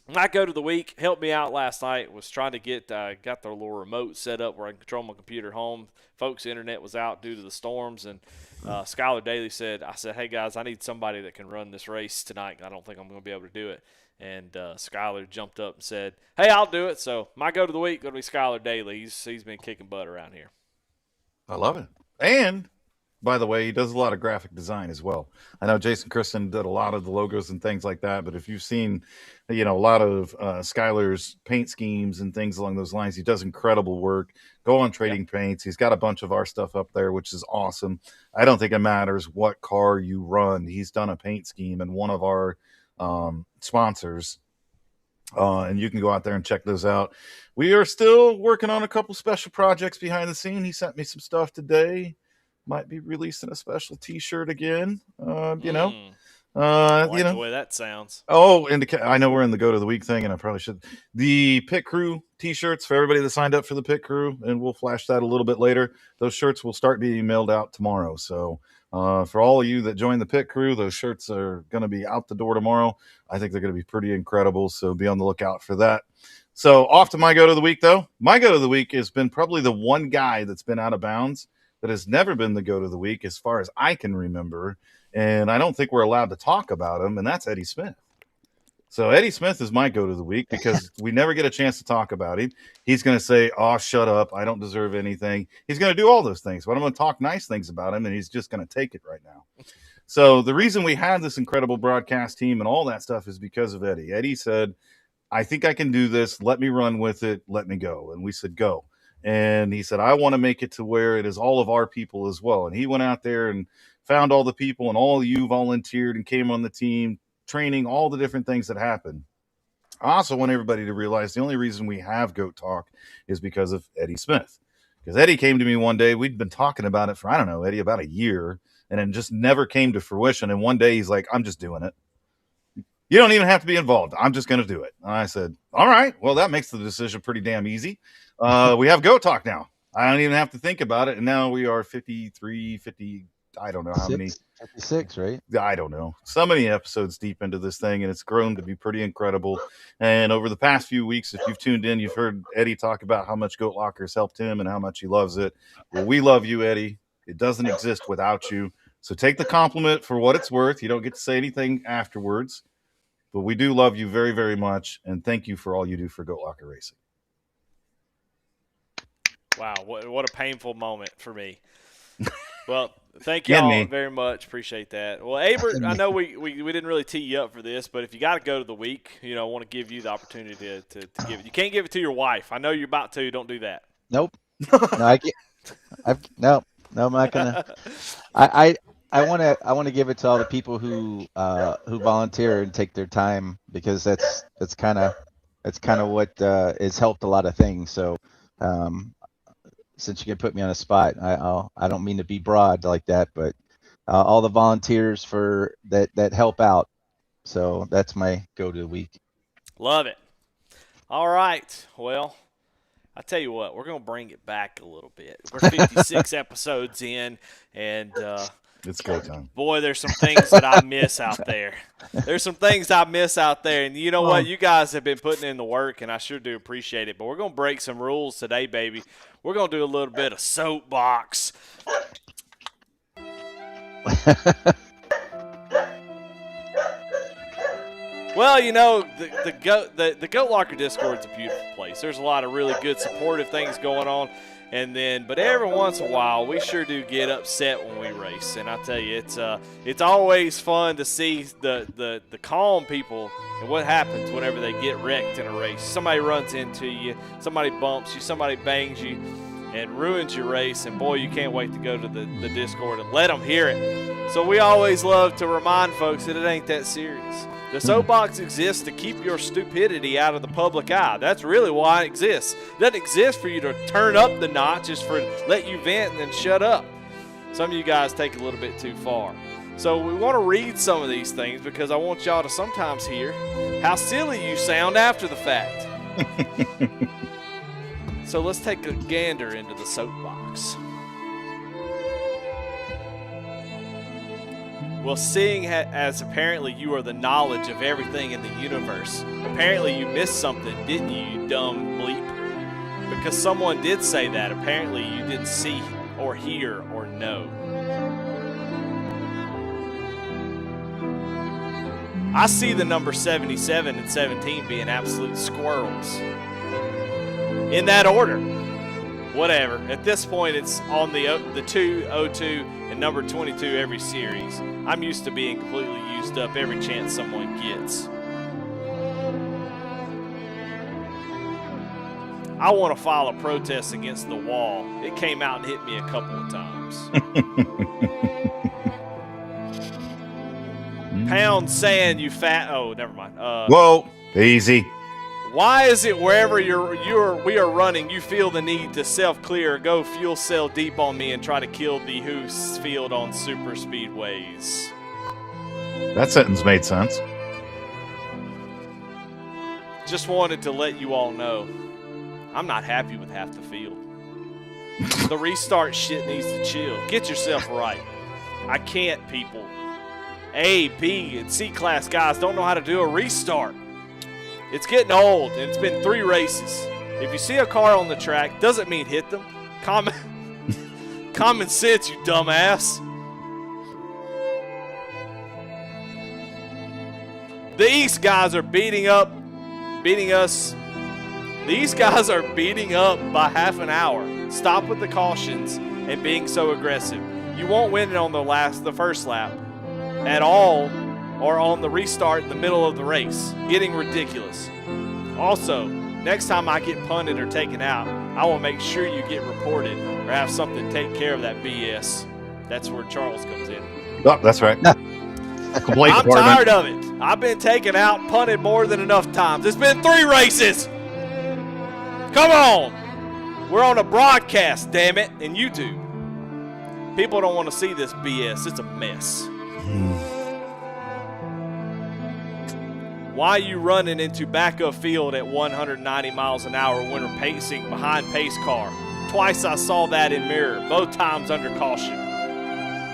my GOAT of the week helped me out last night. Was trying to got the little remote set up where I can control my computer home. Folks' internet was out due to the storms, and Skylar Daly said, hey, guys, I need somebody that can run this race tonight. I don't think I'm going to be able to do it. And Skylar jumped up and said, hey, I'll do it. So my GOAT of the week going to be Skylar Daly. He's been kicking butt around here. I love it. And, by the way, he does a lot of graphic design as well. I know Jason Kristen did a lot of the logos and things like that, but if you've seen, a lot of Skylar's paint schemes and things along those lines, he does incredible work. Go on Trading Paints. He's got a bunch of our stuff up there, which is awesome. I don't think it matters what car you run. He's done a paint scheme in one of our sponsors, and you can go out there and check those out. We are still working on a couple special projects behind the scene. He sent me some stuff today. Might be releasing a special T-shirt again. I like the way that sounds. Oh, and I know we're in the GOAT of the week thing, and I probably should. The Pit Crew T-shirts for everybody that signed up for the Pit Crew, and we'll flash that a little bit later. Those shirts will start being mailed out tomorrow. So for all of you that join the Pit Crew, those shirts are going to be out the door tomorrow. I think they're going to be pretty incredible, so be on the lookout for that. So off to my GOAT of the week, though. My GOAT of the week has been probably the one guy that's been out of bounds that has never been the GOAT of the week as far as I can remember. And I don't think we're allowed to talk about him, and that's Eddie Smith. So Eddie Smith is my GOAT of the week because we never get a chance to talk about him. He's going to say, oh, shut up. I don't deserve anything. He's going to do all those things, but I'm going to talk nice things about him, and he's just going to take it right now. So the reason we have this incredible broadcast team and all that stuff is because of Eddie. Eddie said, I think I can do this. Let me run with it. Let me go. And we said, go. And he said, I want to make it to where it is all of our people as well. And he went out there and found all the people, and all of you volunteered and came on the team, training, all the different things that happened. I also want everybody to realize the only reason we have GOAT Talk is because of Eddie Smith. Because Eddie came to me one day, we'd been talking about it for, I don't know, Eddie, about a year, and it just never came to fruition. And one day he's like, I'm just doing it. You don't even have to be involved. I'm just going to do it. And I said, all right, well, that makes the decision pretty damn easy. We have GOAT Talk now. I don't even have to think about it. And now we are 53, 50, I don't know how many. 56, right? I don't know. So many episodes deep into this thing, and it's grown to be pretty incredible. And over the past few weeks, if you've tuned in, you've heard Eddie talk about how much Goat Locker has helped him and how much he loves it. Well, we love you, Eddie. It doesn't exist without you. So take the compliment for what it's worth. You don't get to say anything afterwards. But we do love you very, very much. And thank you for all you do for Goat Locker Racing. Wow, what a painful moment for me. Well, thank you all very much. Appreciate that. Well, Abert, I know we didn't really tee you up for this, but if you got to go to the week, I want to give you the opportunity to give it. You can't give it to your wife. I know you're about to. Don't do that. Nope. No, I can't. No, I'm not gonna. I want to give it to all the people who volunteer and take their time, because that's kind of what has helped a lot of things. So. Since you can put me on a spot, I don't mean to be broad like that, but all the volunteers for that help out. So that's my go-to week. Love it. All right. Well, I tell you what, we're gonna bring it back a little bit. We're 56 episodes in, and it's go time. Boy, there's some things that I miss out there. There's some things I miss out there, and you know what? You guys have been putting in the work, and I sure do appreciate it. But we're gonna break some rules today, baby. We're gonna do a little bit of soapbox. Well, the Goat Locker Discord is a beautiful place. There's a lot of really good supportive things going on. But every once in a while, we sure do get upset when we race. And I tell you, it's always fun to see the calm people and what happens whenever they get wrecked in a race. Somebody runs into you, somebody bumps you, somebody bangs you, and ruins your race. And boy, you can't wait to go to the Discord and let them hear it. So we always love to remind folks that it ain't that serious. The soapbox exists to keep your stupidity out of the public eye. That's really why it exists. It doesn't exist for you to turn up the notch, just for let you vent and then shut up. Some of you guys take it a little bit too far. So we want to read some of these things because I want y'all to sometimes hear how silly you sound after the fact. So let's take a gander into the soapbox. Well, seeing as apparently you are the knowledge of everything in the universe, apparently you missed something, didn't you, you dumb bleep? Because someone did say that. Apparently you didn't see or hear or know. I see the number 77 and 17 being absolute squirrels. In that order. Whatever. At this point, it's on the 2, 02, and number 22 every series. I'm used to being completely used up every chance someone gets. I want to file a protest against the wall. It came out and hit me a couple of times. Pound sand, you fat. Oh, never mind. Whoa, easy. Why is it wherever we are running, you feel the need to self-clear, go fuel cell deep on me, and try to kill the Hoos field on super speedways? That sentence made sense. Just wanted to let you all know, I'm not happy with half the field. The restart shit needs to chill. Get yourself right. I can't, people. A, B, and C class guys don't know how to do a restart. It's getting old, and it's been 3 races. If you see a car on the track, doesn't mean hit them. Common sense, you dumbass. The East guys are beating us. The East guys are beating up by half an hour. Stop with the cautions and being so aggressive. You won't win it on the first lap at all, or on the restart in the middle of the race. Getting ridiculous. Also, next time I get punted or taken out, I will make sure you get reported or have something to take care of that BS. That's where Charles comes in. Oh, that's right. I'm tired of it. I've been taken out and punted more than enough times. It's been 3 races. Come on. We're on a broadcast, damn it, and YouTube. People don't want to see this BS. It's a mess. Why are you running into backup field at 190 miles an hour when we're pacing behind pace car? twice I saw that in mirror, both times under caution.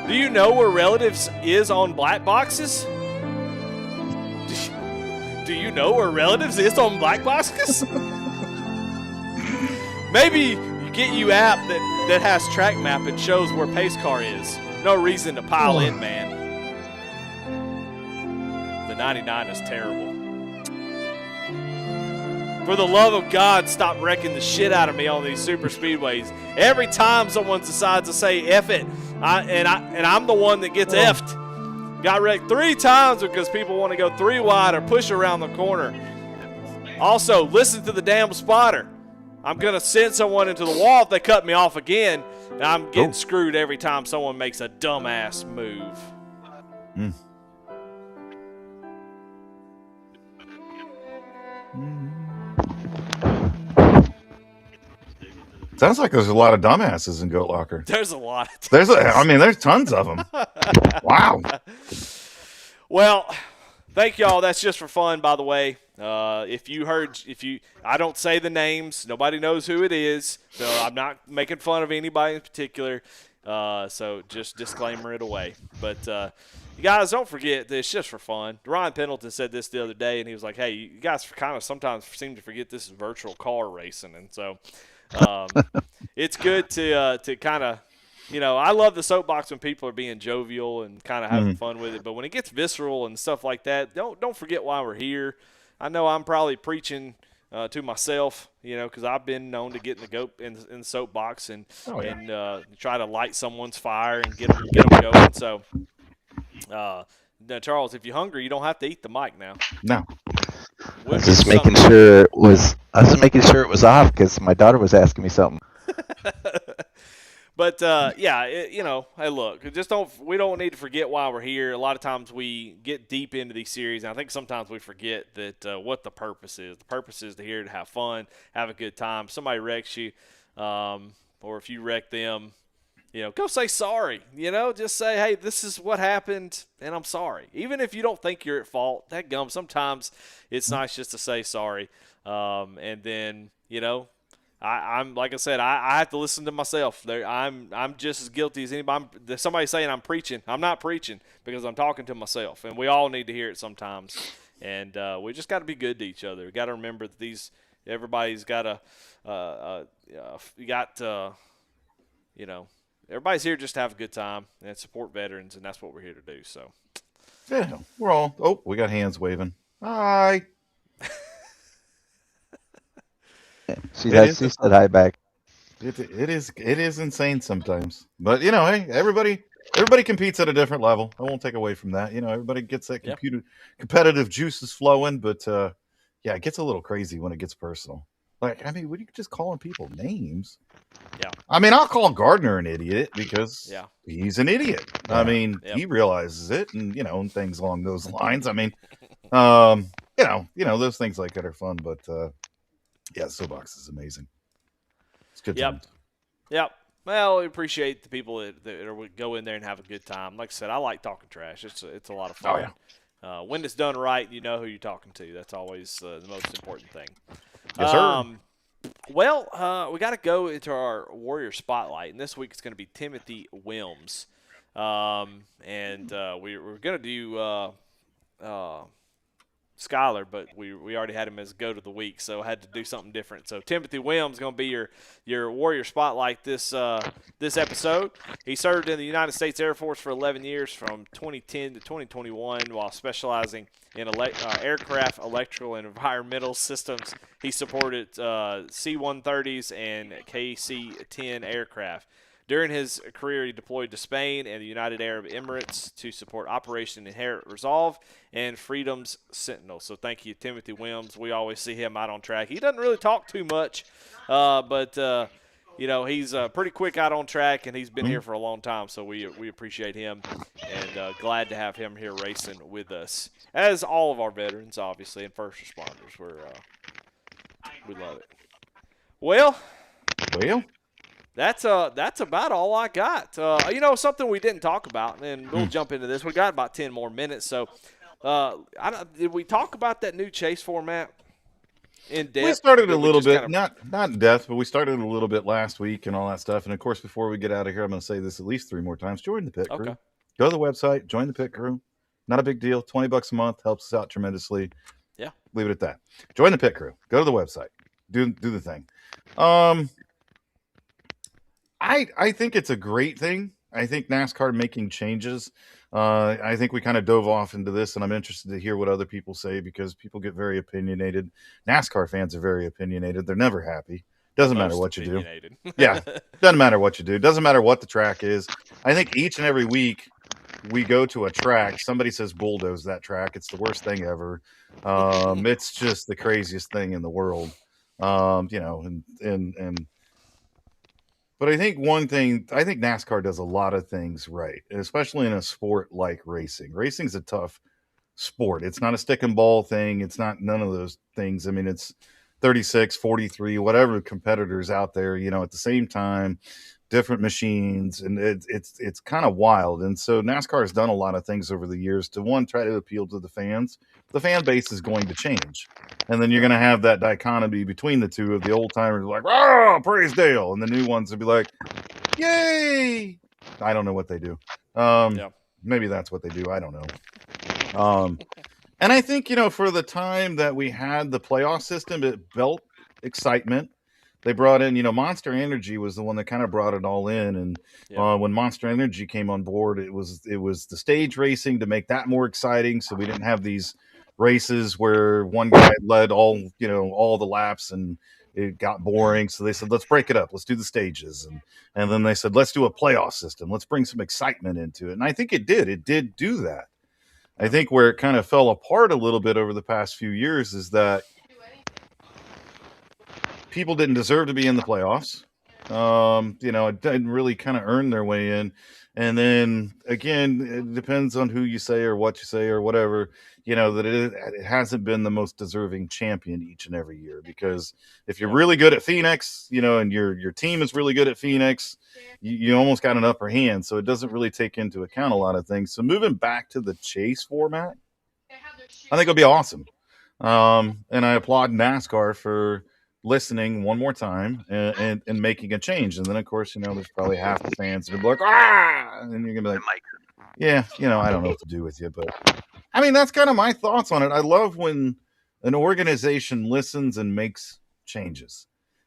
Do you know where relatives is on black boxes? Do you know where relatives is on black boxes? Maybe you get you app that has track map and shows where pace car is. No reason to pile in, man. The 99 is terrible. For the love of God, stop wrecking the shit out of me on these super speedways. Every time someone decides to say F it, I'm the one that gets effed. Got wrecked 3 times because people want to go 3 wide or push around the corner. Also, listen to the damn spotter. I'm going to send someone into the wall if they cut me off again, and I'm getting screwed every time someone makes a dumbass move. Sounds like there's a lot of dumbasses in Goat Locker. There's a lot. There's tons of them. Wow. Well, thank y'all. That's just for fun, by the way. I don't say the names. Nobody knows who it is. So I'm not making fun of anybody in particular. So just disclaimer it away. But you guys, don't forget that it's just for fun. Ryan Pendleton said this the other day, and he was like, hey, you guys kind of sometimes seem to forget this is virtual car racing. And so it's good to kind of, I love the soapbox when people are being jovial and kind of having fun with it. But when it gets visceral and stuff like that, don't forget why we're here. I know I'm probably preaching to myself, because I've been known to get in the soapbox and try to light someone's fire and get them going. So, now, Charles, if you're hungry, you don't have to eat the mic now. No. I was just making sure it was off because my daughter was asking me something. But hey, look, we don't need to forget why we're here. A lot of times we get deep into these series, and I think sometimes we forget that what the purpose is. The purpose is to have fun, have a good time. Somebody wrecks you, or if you wreck them, go say sorry. Just say, hey, this is what happened, and I'm sorry. Even if you don't think you're at fault, sometimes it's nice just to say sorry. And then, I'm like I said, I have to listen to myself. I'm just as guilty as anybody. Somebody saying I'm preaching. I'm not preaching because I'm talking to myself, and we all need to hear it sometimes. And we just got to be good to each other. We got to remember that everybody's got everybody's here just to have a good time and support veterans, and that's what we're here to do. So, yeah, we're all. Oh, we got hands waving. Hi. She said hi back. It is insane sometimes, but hey, everybody competes at a different level. I won't take away from that. Everybody gets that competitive juices flowing, but it gets a little crazy when it gets personal. Like, I mean, when you just calling people names. Yeah. I mean, I'll call Gardner an idiot because he's an idiot. Yeah. I mean, he realizes it, and and things along those lines. I mean, those things like that are fun, but. Soapbox is amazing. It's good. Yep. Well, we appreciate the people that go in there and have a good time. Like I said, I like talking trash. It's a lot of fun. Oh, yeah. When it's done right, you know who you're talking to. That's always the most important thing. Yes, sir. Well, we got to go into our Warrior Spotlight, and this week it's going to be Timothy Wilms. And we're going to do Skyler, but we already had him as GOAT of the week, so I had to do something different. So Timothy Wilms is going to be your Warrior Spotlight this episode. He served in the United States Air Force for 11 years from 2010 to 2021 while specializing in aircraft, electrical, and environmental systems. He supported C-130s and KC-10 aircraft. During his career, he deployed to Spain and the United Arab Emirates to support Operation Inherent Resolve and Freedom's Sentinel. So thank you, Timothy Wilms. We always see him out on track. He doesn't really talk too much, but he's pretty quick out on track, and he's been here for a long time. So we appreciate him and glad to have him here racing with us, as all of our veterans, obviously, and first responders. We love it. Well. That's about all I got. Something we didn't talk about, and we'll jump into this. We got about 10 more minutes. So, did we talk about that new chase format? in We depth. started a That we little just bit, kind not in depth, but we started a little bit last week and all that stuff. And of course, before we get out of here, I'm going to say this at least 3 more times. Join the pit of crew. okay. Go to the website, join the pit crew. Not a big deal. $20 a month helps us out tremendously. Yeah. Leave it at that. Join the pit crew. Go to the website. Do the thing. I think it's a great thing. I think NASCAR making changes. I think we kind of dove off into this, and I'm interested to hear what other people say because people get very opinionated. NASCAR fans are very opinionated. They're never happy. Doesn't matter Most what you do. opinionated. Yeah, doesn't matter what you do. Doesn't matter what the track is. I think each and every week we go to a track. Somebody says bulldoze that track. It's the worst thing ever. It's just the craziest thing in the world. And but I think one thing, I think NASCAR does a lot of things right, especially in a sport like racing. Racing's a tough sport. It's not a stick and ball thing. It's not none of those things. I mean, it's 36, 43, whatever competitors out there, at the same time, different machines, and it's kind of wild. And so NASCAR has done a lot of things over the years to one, try to appeal to the fans. The fan base is going to change. And then you're going to have that dichotomy between the two of the old timers like, oh, praise Dale. And the new ones will be like, yay. I don't know what they do. Maybe that's what they do. I don't know. And I think, for the time that we had the playoff system, it built excitement. They brought in, Monster Energy was the one that kind of brought it all in. And when Monster Energy came on board, it was the stage racing to make that more exciting. So we didn't have these races where one guy led all the laps and it got boring. So they said, let's break it up. Let's do the stages. And then they said, let's do a playoff system. Let's bring some excitement into it. And I think it did. It did do that. I think where it kind of fell apart a little bit over the past few years is that people didn't deserve to be in the playoffs. It didn't really kind of earn their way in. And then again, it depends on who you say or what you say or whatever, that it hasn't been the most deserving champion each and every year. Because if you're really good at Phoenix, and your team is really good at Phoenix, you almost got an upper hand. So it doesn't really take into account a lot of things. So moving back to the chase format, I think it'll be awesome. And I applaud NASCAR for listening one more time and making a change. And then of course, there's probably half the fans that are like, and you're gonna be like, yeah, I don't know what to do with you. But I mean, that's kind of my thoughts on it. I love when an organization listens and makes changes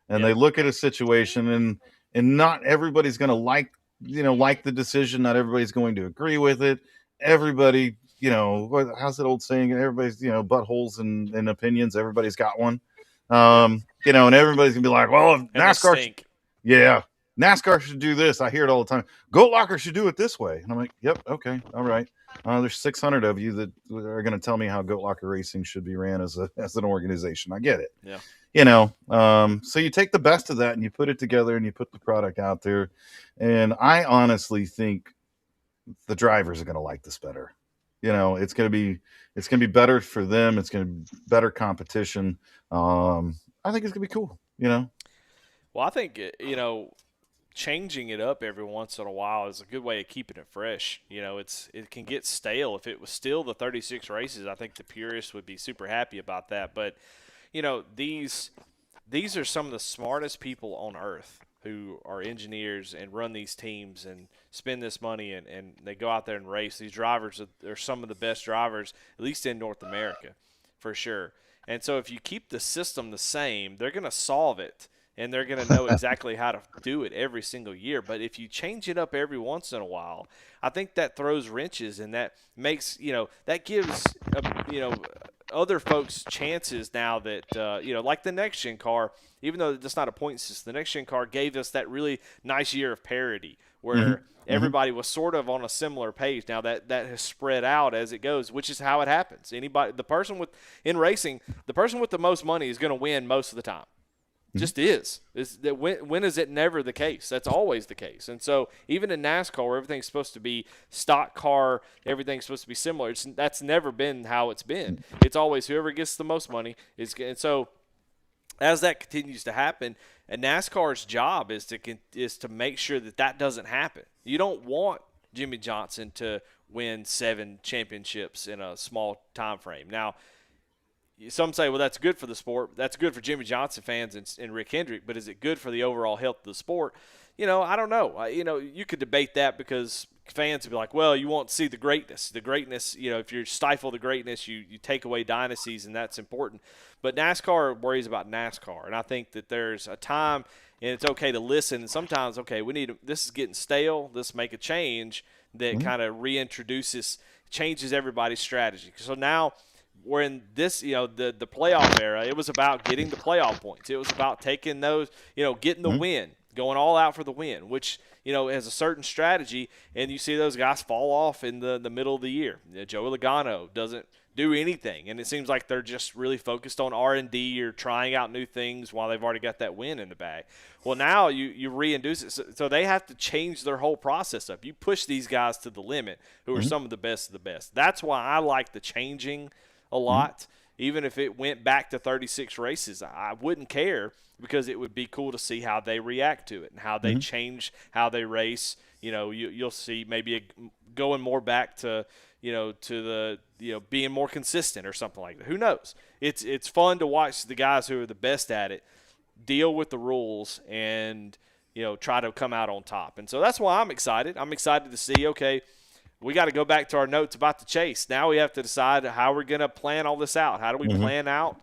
and they look at a situation and not everybody's gonna like the decision. Not everybody's going to agree with it. Everybody, how's that old saying? Everybody's, buttholes and opinions. Everybody's got one. And everybody's gonna be like, well, if NASCAR should do this. I hear it all the time. Goat Locker should do it this way. And I'm like, yep, okay, all right. There's 600 of you that are going to tell me how Goat Locker Racing should be ran as an organization. I get it. Yeah. So you take the best of that and you put it together and you put the product out there. And I honestly think the drivers are going to like this better. It's going to be better for them. It's going to be better competition. I think it's going to be cool, Well, I think, changing it up every once in a while is a good way of keeping it fresh. It can get stale. If it was still the 36 races, I think the purists would be super happy about that. But, these are some of the smartest people on earth who are engineers and run these teams and spend this money and they go out there and race. These drivers are some of the best drivers, at least in North America, for sure. And so if you keep the system the same, they're going to solve it, and they're going to know exactly how to do it every single year. But if you change it up every once in a while, I think that throws wrenches, and that makes, that gives, other folks chances now that, like the next-gen car, even though it's not a point system, the next-gen car gave us that really nice year of parity where everybody was sort of on a similar page. Now that has spread out as it goes, which is how it happens. The person with the most money is going to win most of the time. Just is. When is it never the case? That's always the case. And so even in NASCAR, where everything's supposed to be stock car, everything's supposed to be similar. That's never been how it's been. It's always whoever gets the most money is. And so as that continues to happen, and NASCAR's job is to make sure that doesn't happen. You don't want Jimmy Johnson to win 7 championships in a small time frame. Now, some say, well, that's good for the sport. That's good for Jimmy Johnson fans and Rick Hendrick, but is it good for the overall health of the sport? I don't know. You could debate that because fans would be like, well, you won't see the greatness. The greatness, if you stifle the greatness, you take away dynasties, and that's important. But NASCAR worries about NASCAR, and I think that there's a time, and it's okay to listen. And sometimes, okay, this is getting stale. Let's make a change that kind of reintroduces, changes everybody's strategy. So now we're in this, the playoff era. It was about getting the playoff points. It was about taking those, getting the win, going all out for the win, which, has a certain strategy, and you see those guys fall off in the middle of the year. Joey Logano doesn't do anything, and it seems like they're just really focused on R&D or trying out new things while they've already got that win in the bag. Well, now you reintroduce it, so they have to change their whole process up. You push these guys to the limit, who are some of the best. That's why I like the changing a lot. Even if it went back to 36 races, I wouldn't care, because it would be cool to see how they react to it and how they change how they race. You'll see maybe going more back to being more consistent or something like that. Who knows? It's fun to watch the guys who are the best at it deal with the rules and try to come out on top. And so that's why I'm excited. I'm excited to see, okay, we got to go back to our notes about the chase. Now we have to decide how we're going to plan all this out. How do we plan out,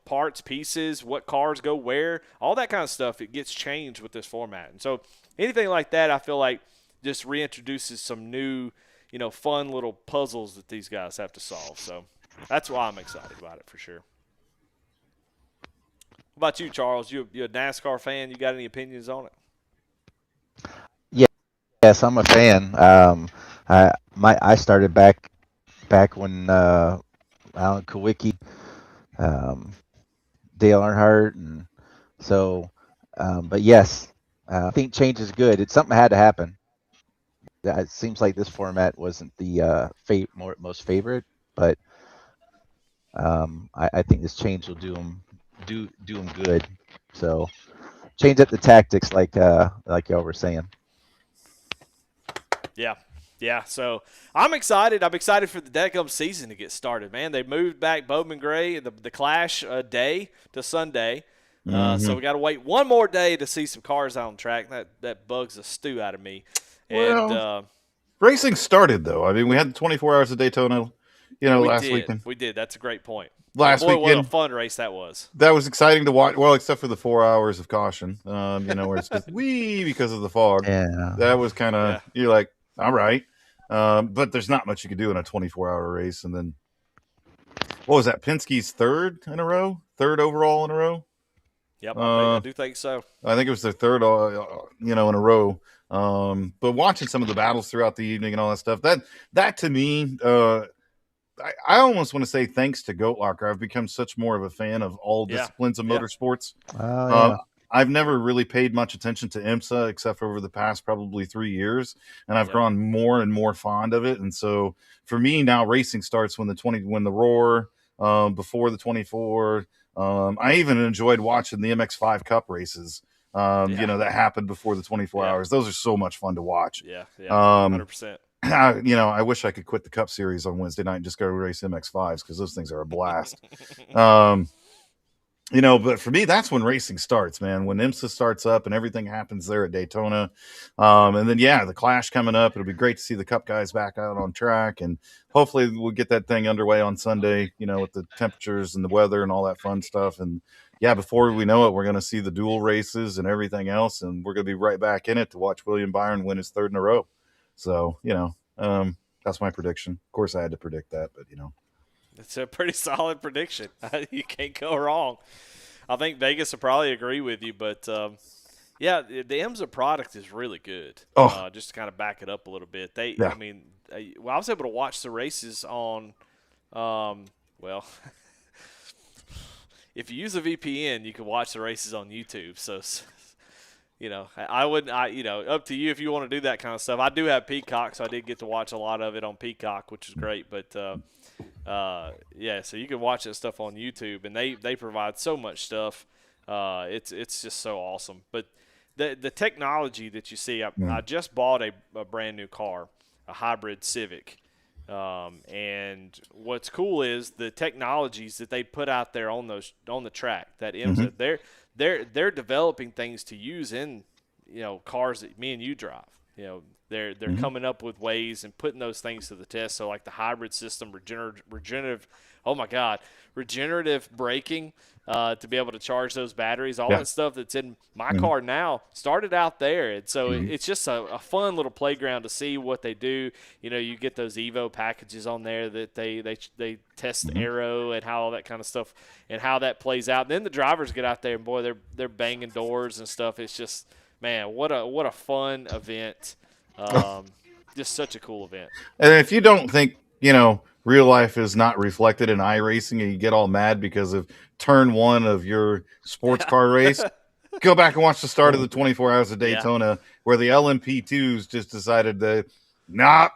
parts, pieces, what cars go where, all that kind of stuff. It gets changed with this format. And so anything like that, I feel like just reintroduces some new, fun little puzzles that these guys have to solve. So that's why I'm excited about it for sure. What about you, Charles? You a NASCAR fan? You got any opinions on it? Yes, I'm a fan. I started back when Alan Kawicki, Dale Earnhardt, and so. But yes, I think change is good. It's something that had to happen. It seems like this format wasn't the most favorite, but I think this change will do them good. So change up the tactics, like y'all were saying. Yeah. So I'm excited. I'm excited for the Deckham season to get started, man. They moved back Bowman Gray, the Clash day to Sunday. So we got to wait one more day to see some cars out on track. That bugs the stew out of me. And racing started, though. I mean, we had the 24 Hours of Daytona, last weekend. We did. That's a great point. Last weekend, what a fun race that was. That was exciting to watch. Well, except for the 4 hours of caution, where it's just because of the fog. Yeah, that was kind of you're like, all right, but there's not much you could do in a 24-hour race. And then, what was that? Penske's third overall in a row. Yep, I do think so. I think it was their third, in a row. But watching some of the battles throughout the evening and all that stuff, that to me, I almost want to say thanks to Goat Locker, I've become such more of a fan of all disciplines of motorsports. I've never really paid much attention to IMSA except for over the past probably 3 years, and I've grown more and more fond of it. And so for me now, racing starts when the Roar, before the 24. I even enjoyed watching the MX5 Cup races. That happened before the 24 hours. Those are so much fun to watch. 100%. I wish I could quit the Cup Series on Wednesday night and just go race MX5s, because those things are a blast. But for me, that's when racing starts, man. When IMSA starts up and everything happens there at Daytona. And then, the Clash coming up. It'll be great to see the Cup guys back out on track. And hopefully we'll get that thing underway on Sunday, with the temperatures and the weather and all that fun stuff. And, before we know it, we're going to see the dual races and everything else. And we're going to be right back in it to watch William Byron win his third in a row. So, that's my prediction. Of course, I had to predict that, but, It's a pretty solid prediction. You can't go wrong. I think Vegas will probably agree with you, but the IMSA product is really good. Just to kind of back it up a little bit. I was able to watch the races on, if you use a VPN, you can watch the races on YouTube. So, I wouldn't. Up to you if you want to do that kind of stuff. I do have Peacock, so I did get to watch a lot of it on Peacock, which is great. But so you can watch that stuff on YouTube, and they provide so much stuff. It's just so awesome. But the technology that you see, I just bought a brand new car, a hybrid Civic, And what's cool is the technologies that they put out there on the track. That Mhm. IMSA, they're developing things to use in cars that me and you drive. They're Mhm. coming up with ways and putting those things to the test. So like the hybrid system, regenerative, oh my God, regenerative braking, to be able to charge those batteries, all Yeah. that stuff that's in my Mhm. car now started out there. And so Mhm. it's just a fun little playground to see what they do. You get those Evo packages on there that they test Mhm. aero and how all that kind of stuff and how that plays out. And then the drivers get out there and boy, they're banging doors and stuff. It's just, man, what a fun event. Just such a cool event. And if you don't think, real life is not reflected in iRacing and you get all mad because of turn one of your sports car race, go back and watch the start of the 24 Hours of Yeah. Daytona where the LMP2s just decided that, nah,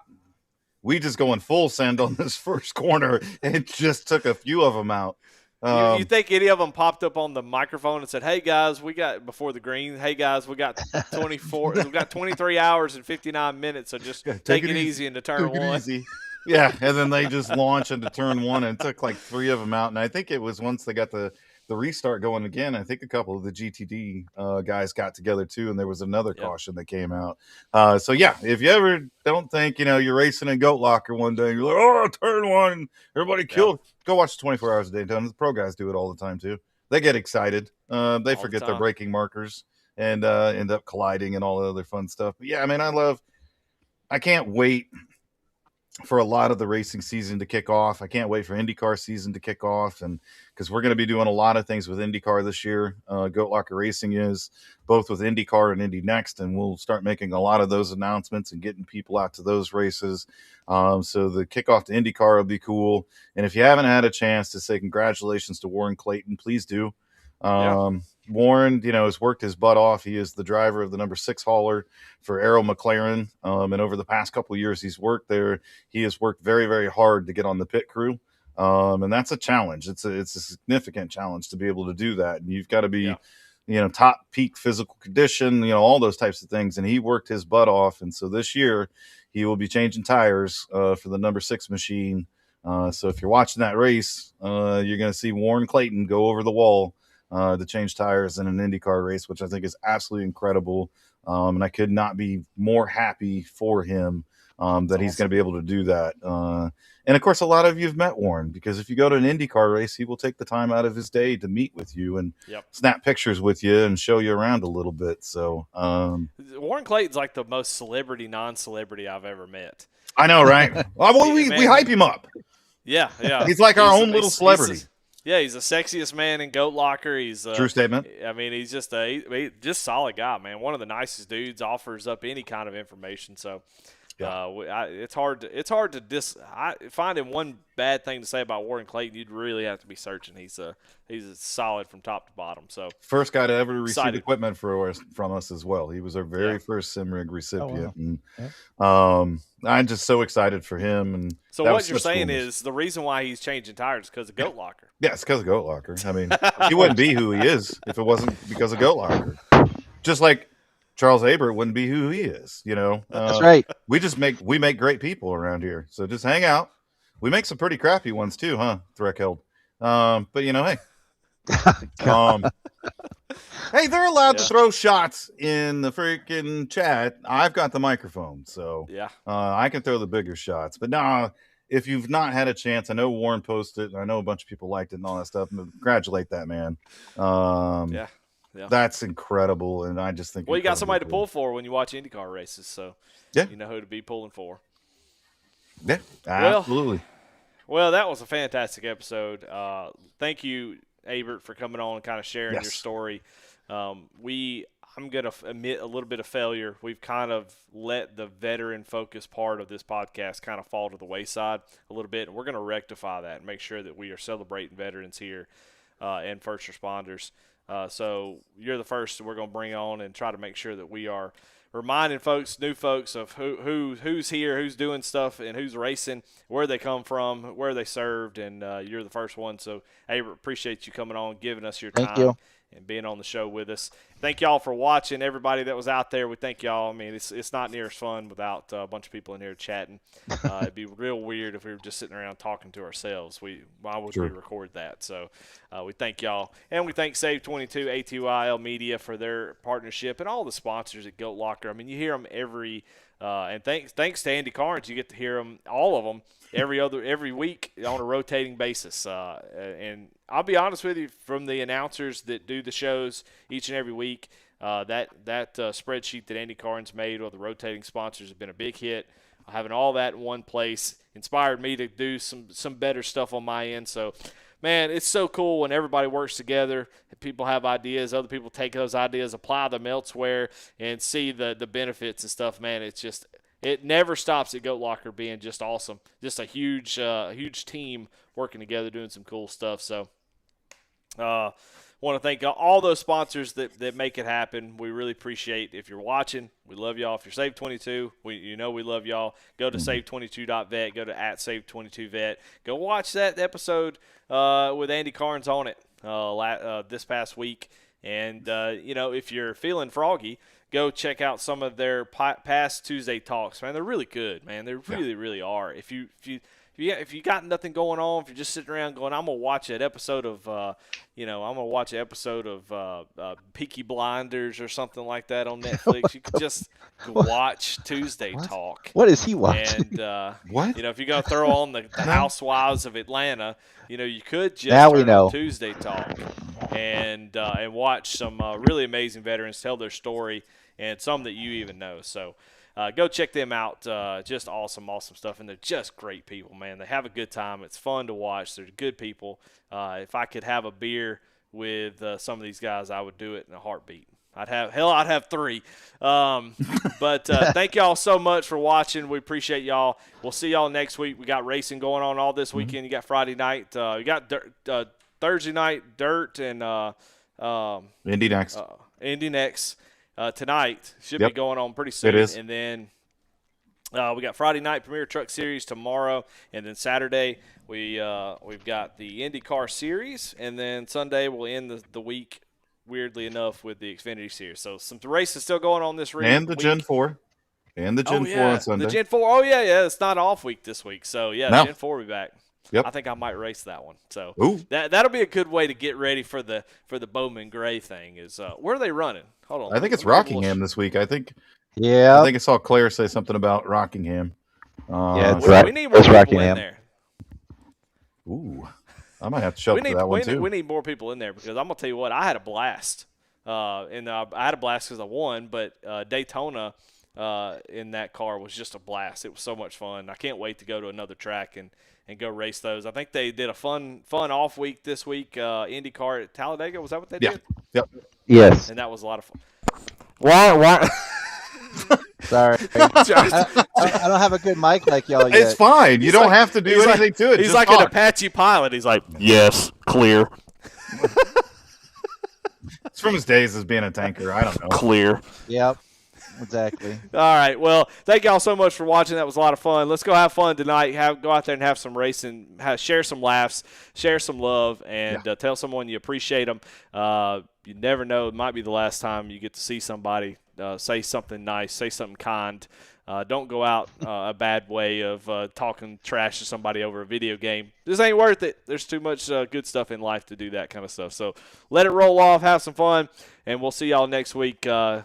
we just going full send on this first corner, and it just took a few of them out. You think any of them popped up on the microphone and said, "Hey guys, we got before the green. Hey guys, we got 23 hours and 59 minutes. So just take it easy into turn Take it one." easy. Yeah, and then they just launch into turn one, and it took like three of them out. And I think it was once they got the restart going again, I think a couple of the GTD guys got together too, and there was another caution that came out. So yeah, if you ever don't think you're racing in Goat Locker one day, you're like, oh, turn one, everybody killed. Go watch the 24 Hours a Day Daytona. The pro guys do it all the time too. They get excited. They All forget the their time. braking markers and end up colliding and all the other fun stuff. But yeah, I mean, I can't wait for a lot of the racing season to kick off. I can't wait for IndyCar season to kick off, and because we're going to be doing a lot of things with IndyCar this year. Goat Locker Racing is both with IndyCar and Indy Next, and we'll start making a lot of those announcements and getting people out to those races. So the kickoff to IndyCar will be cool. And if you haven't had a chance to say congratulations to Warren Clayton, please do. Warren, has worked his butt off. He is the driver of the number 6 hauler for Arrow McLaren. And over the past couple of years he's worked there, he has worked very, very hard to get on the pit crew. And that's a challenge. It's a significant challenge to be able to do that. And you've got to be, top peak physical condition, all those types of things. And he worked his butt off. And so this year he will be changing tires for the number 6 machine. So if you're watching that race, you're going to see Warren Clayton go over the wall to change tires in an IndyCar race, which I think is absolutely incredible. And I could not be more happy for him that he's going to be able to do that. And of course, a lot of you have met Warren, because if you go to an IndyCar race, he will take the time out of his day to meet with you and snap pictures with you and show you around a little bit. So Warren Clayton's like the most celebrity, non-celebrity I've ever met. I know, right? Well, we hype him up. Yeah. He's like our own little celebrity. He's the sexiest man in Goat Locker. He's true statement. I mean, he's just just solid guy, man. One of the nicest dudes. Offers up any kind of information. So, it's hard to finding one bad thing to say about Warren Clayton. You'd really have to be searching. He's a solid from top to bottom. So first guy to ever receive equipment from us as well. He was our very first SimRig recipient. Oh, wow. And I'm just so excited for him. And so what you're saying is the reason why he's changing tires is because of Goat Locker. Yeah, it's because of Goat Locker. I mean, he wouldn't be who he is if it wasn't because of Goat Locker. Just like Charles Abert wouldn't be who he is. That's right. We make great people around here. So just hang out. We make some pretty crappy ones too, huh? Threkheld. But hey. Hey, they're allowed to throw shots in the freaking chat. I've got the microphone, so I can throw the bigger shots. But no, if you've not had a chance, I know Warren posted, and I know a bunch of people liked it and all that stuff. Congratulate that man. That's incredible, and I just think you got somebody to pull for when you watch IndyCar races, so you know who to be pulling for. Yeah, absolutely. Well, that was a fantastic episode. Thank you, Abert, for coming on and kind of sharing your story. I'm going to admit a little bit of failure. We've kind of let the veteran-focused part of this podcast kind of fall to the wayside a little bit, and we're going to rectify that and make sure that we are celebrating veterans here and first responders. So you're the first we're going to bring on and try to make sure that we are reminding folks, new folks, of who's here, who's doing stuff, and who's racing, where they come from, where they served, and you're the first one. So, Abert, appreciate you coming on, giving us your time. Thank you. And being on the show with us. thank y'all for watching. Everybody that was out there, we thank y'all. I mean, it's not near as fun without a bunch of people in here chatting. It'd be real weird if we were just sitting around talking to ourselves. Why would we record that? So we thank y'all, and we thank SAVE22, ATYL Media for their partnership, and all the sponsors at Goat Locker. I mean, you hear them every. And thanks to Andy Carnes, you get to hear them, all of them, every week on a rotating basis. And I'll be honest with you, from the announcers that do the shows each and every week, that spreadsheet that Andy Carnes made with the rotating sponsors has been a big hit. Having all that in one place inspired me to do some better stuff on my end. So, man, it's so cool when everybody works together. People have ideas. Other people take those ideas, apply them elsewhere, and see the benefits and stuff. Man, it never stops at Goat Locker being just awesome. Just a huge team working together, doing some cool stuff. So, want to thank all those sponsors that make it happen. We really appreciate if you're watching. We love y'all. If you're SAVE22, we love y'all. Go to save22.vet. Go to @save22vet. Go watch that episode with Andy Carnes on it this past week. And, if you're feeling froggy, go check out some of their past Tuesday talks. Man, they're really good, man. They really, really are. If you got nothing going on, if you're just sitting around going, I'm gonna watch an episode of, Peaky Blinders or something like that on Netflix, you could just watch Tuesday Talk. What is he watching? What? If you're gonna throw on the Housewives of Atlanta, you could just Now we turn know. on Tuesday Talk and watch some really amazing veterans tell their story, and some that you even know. So. Go check them out. Just awesome stuff. And they're just great people, man. They have a good time. It's fun to watch. They're good people. If I could have a beer with some of these guys, I would do it in a heartbeat. I'd have 3. But thank y'all so much for watching. We appreciate y'all. We'll see y'all next week. We got racing going on all this weekend. You got Friday night. You got Thursday night, dirt, and Indy next. Indy next. Tonight should be going on pretty soon. It is. And then we got Friday night Premier Truck Series tomorrow, and then Saturday we've got the IndyCar Series, and then Sunday we'll end the week, weirdly enough, with the Xfinity Series. So some races still going on this week. And the Gen 4. And the Gen 4 on Sunday. The Gen 4. Oh, yeah. It's not off week this week. So, No. Gen 4 will be back. Yep. I think I might race that one. So Ooh. that'll be a good way to get ready for the Bowman Gray thing. Is where are they running? Hold on. I think it's Rockingham this week. I think I saw Claire say something about Rockingham. We need more people in there. Ooh. I might have to show up for that one too. We need more people in there, because I'm gonna tell you what, I had a blast. I had a blast because I won, but Daytona in that car was just a blast. It was so much fun. I can't wait to go to another track and go race those. I think they did a fun off week this week. IndyCar at Talladega, was that what they did? Yep. Yes. And that was a lot of fun. Why? Sorry. I don't have a good mic like y'all yet. It's fine. You don't have to do anything to it. He's Just like talk. an Apache pilot. He's like, yes, clear. It's from his days as being a tanker. I don't know. Clear. Yep. Exactly. All right. Well, thank y'all so much for watching. That was a lot of fun. Let's go have fun tonight. Go out there and have some racing. Share some laughs. Share some love. And tell someone you appreciate them. You never know. It might be the last time you get to see somebody. Say something nice. Say something kind. Don't go out a bad way of talking trash to somebody over a video game. This ain't worth it. There's too much good stuff in life to do that kind of stuff. So let it roll off. Have some fun. And we'll see y'all next week. Thank y'all.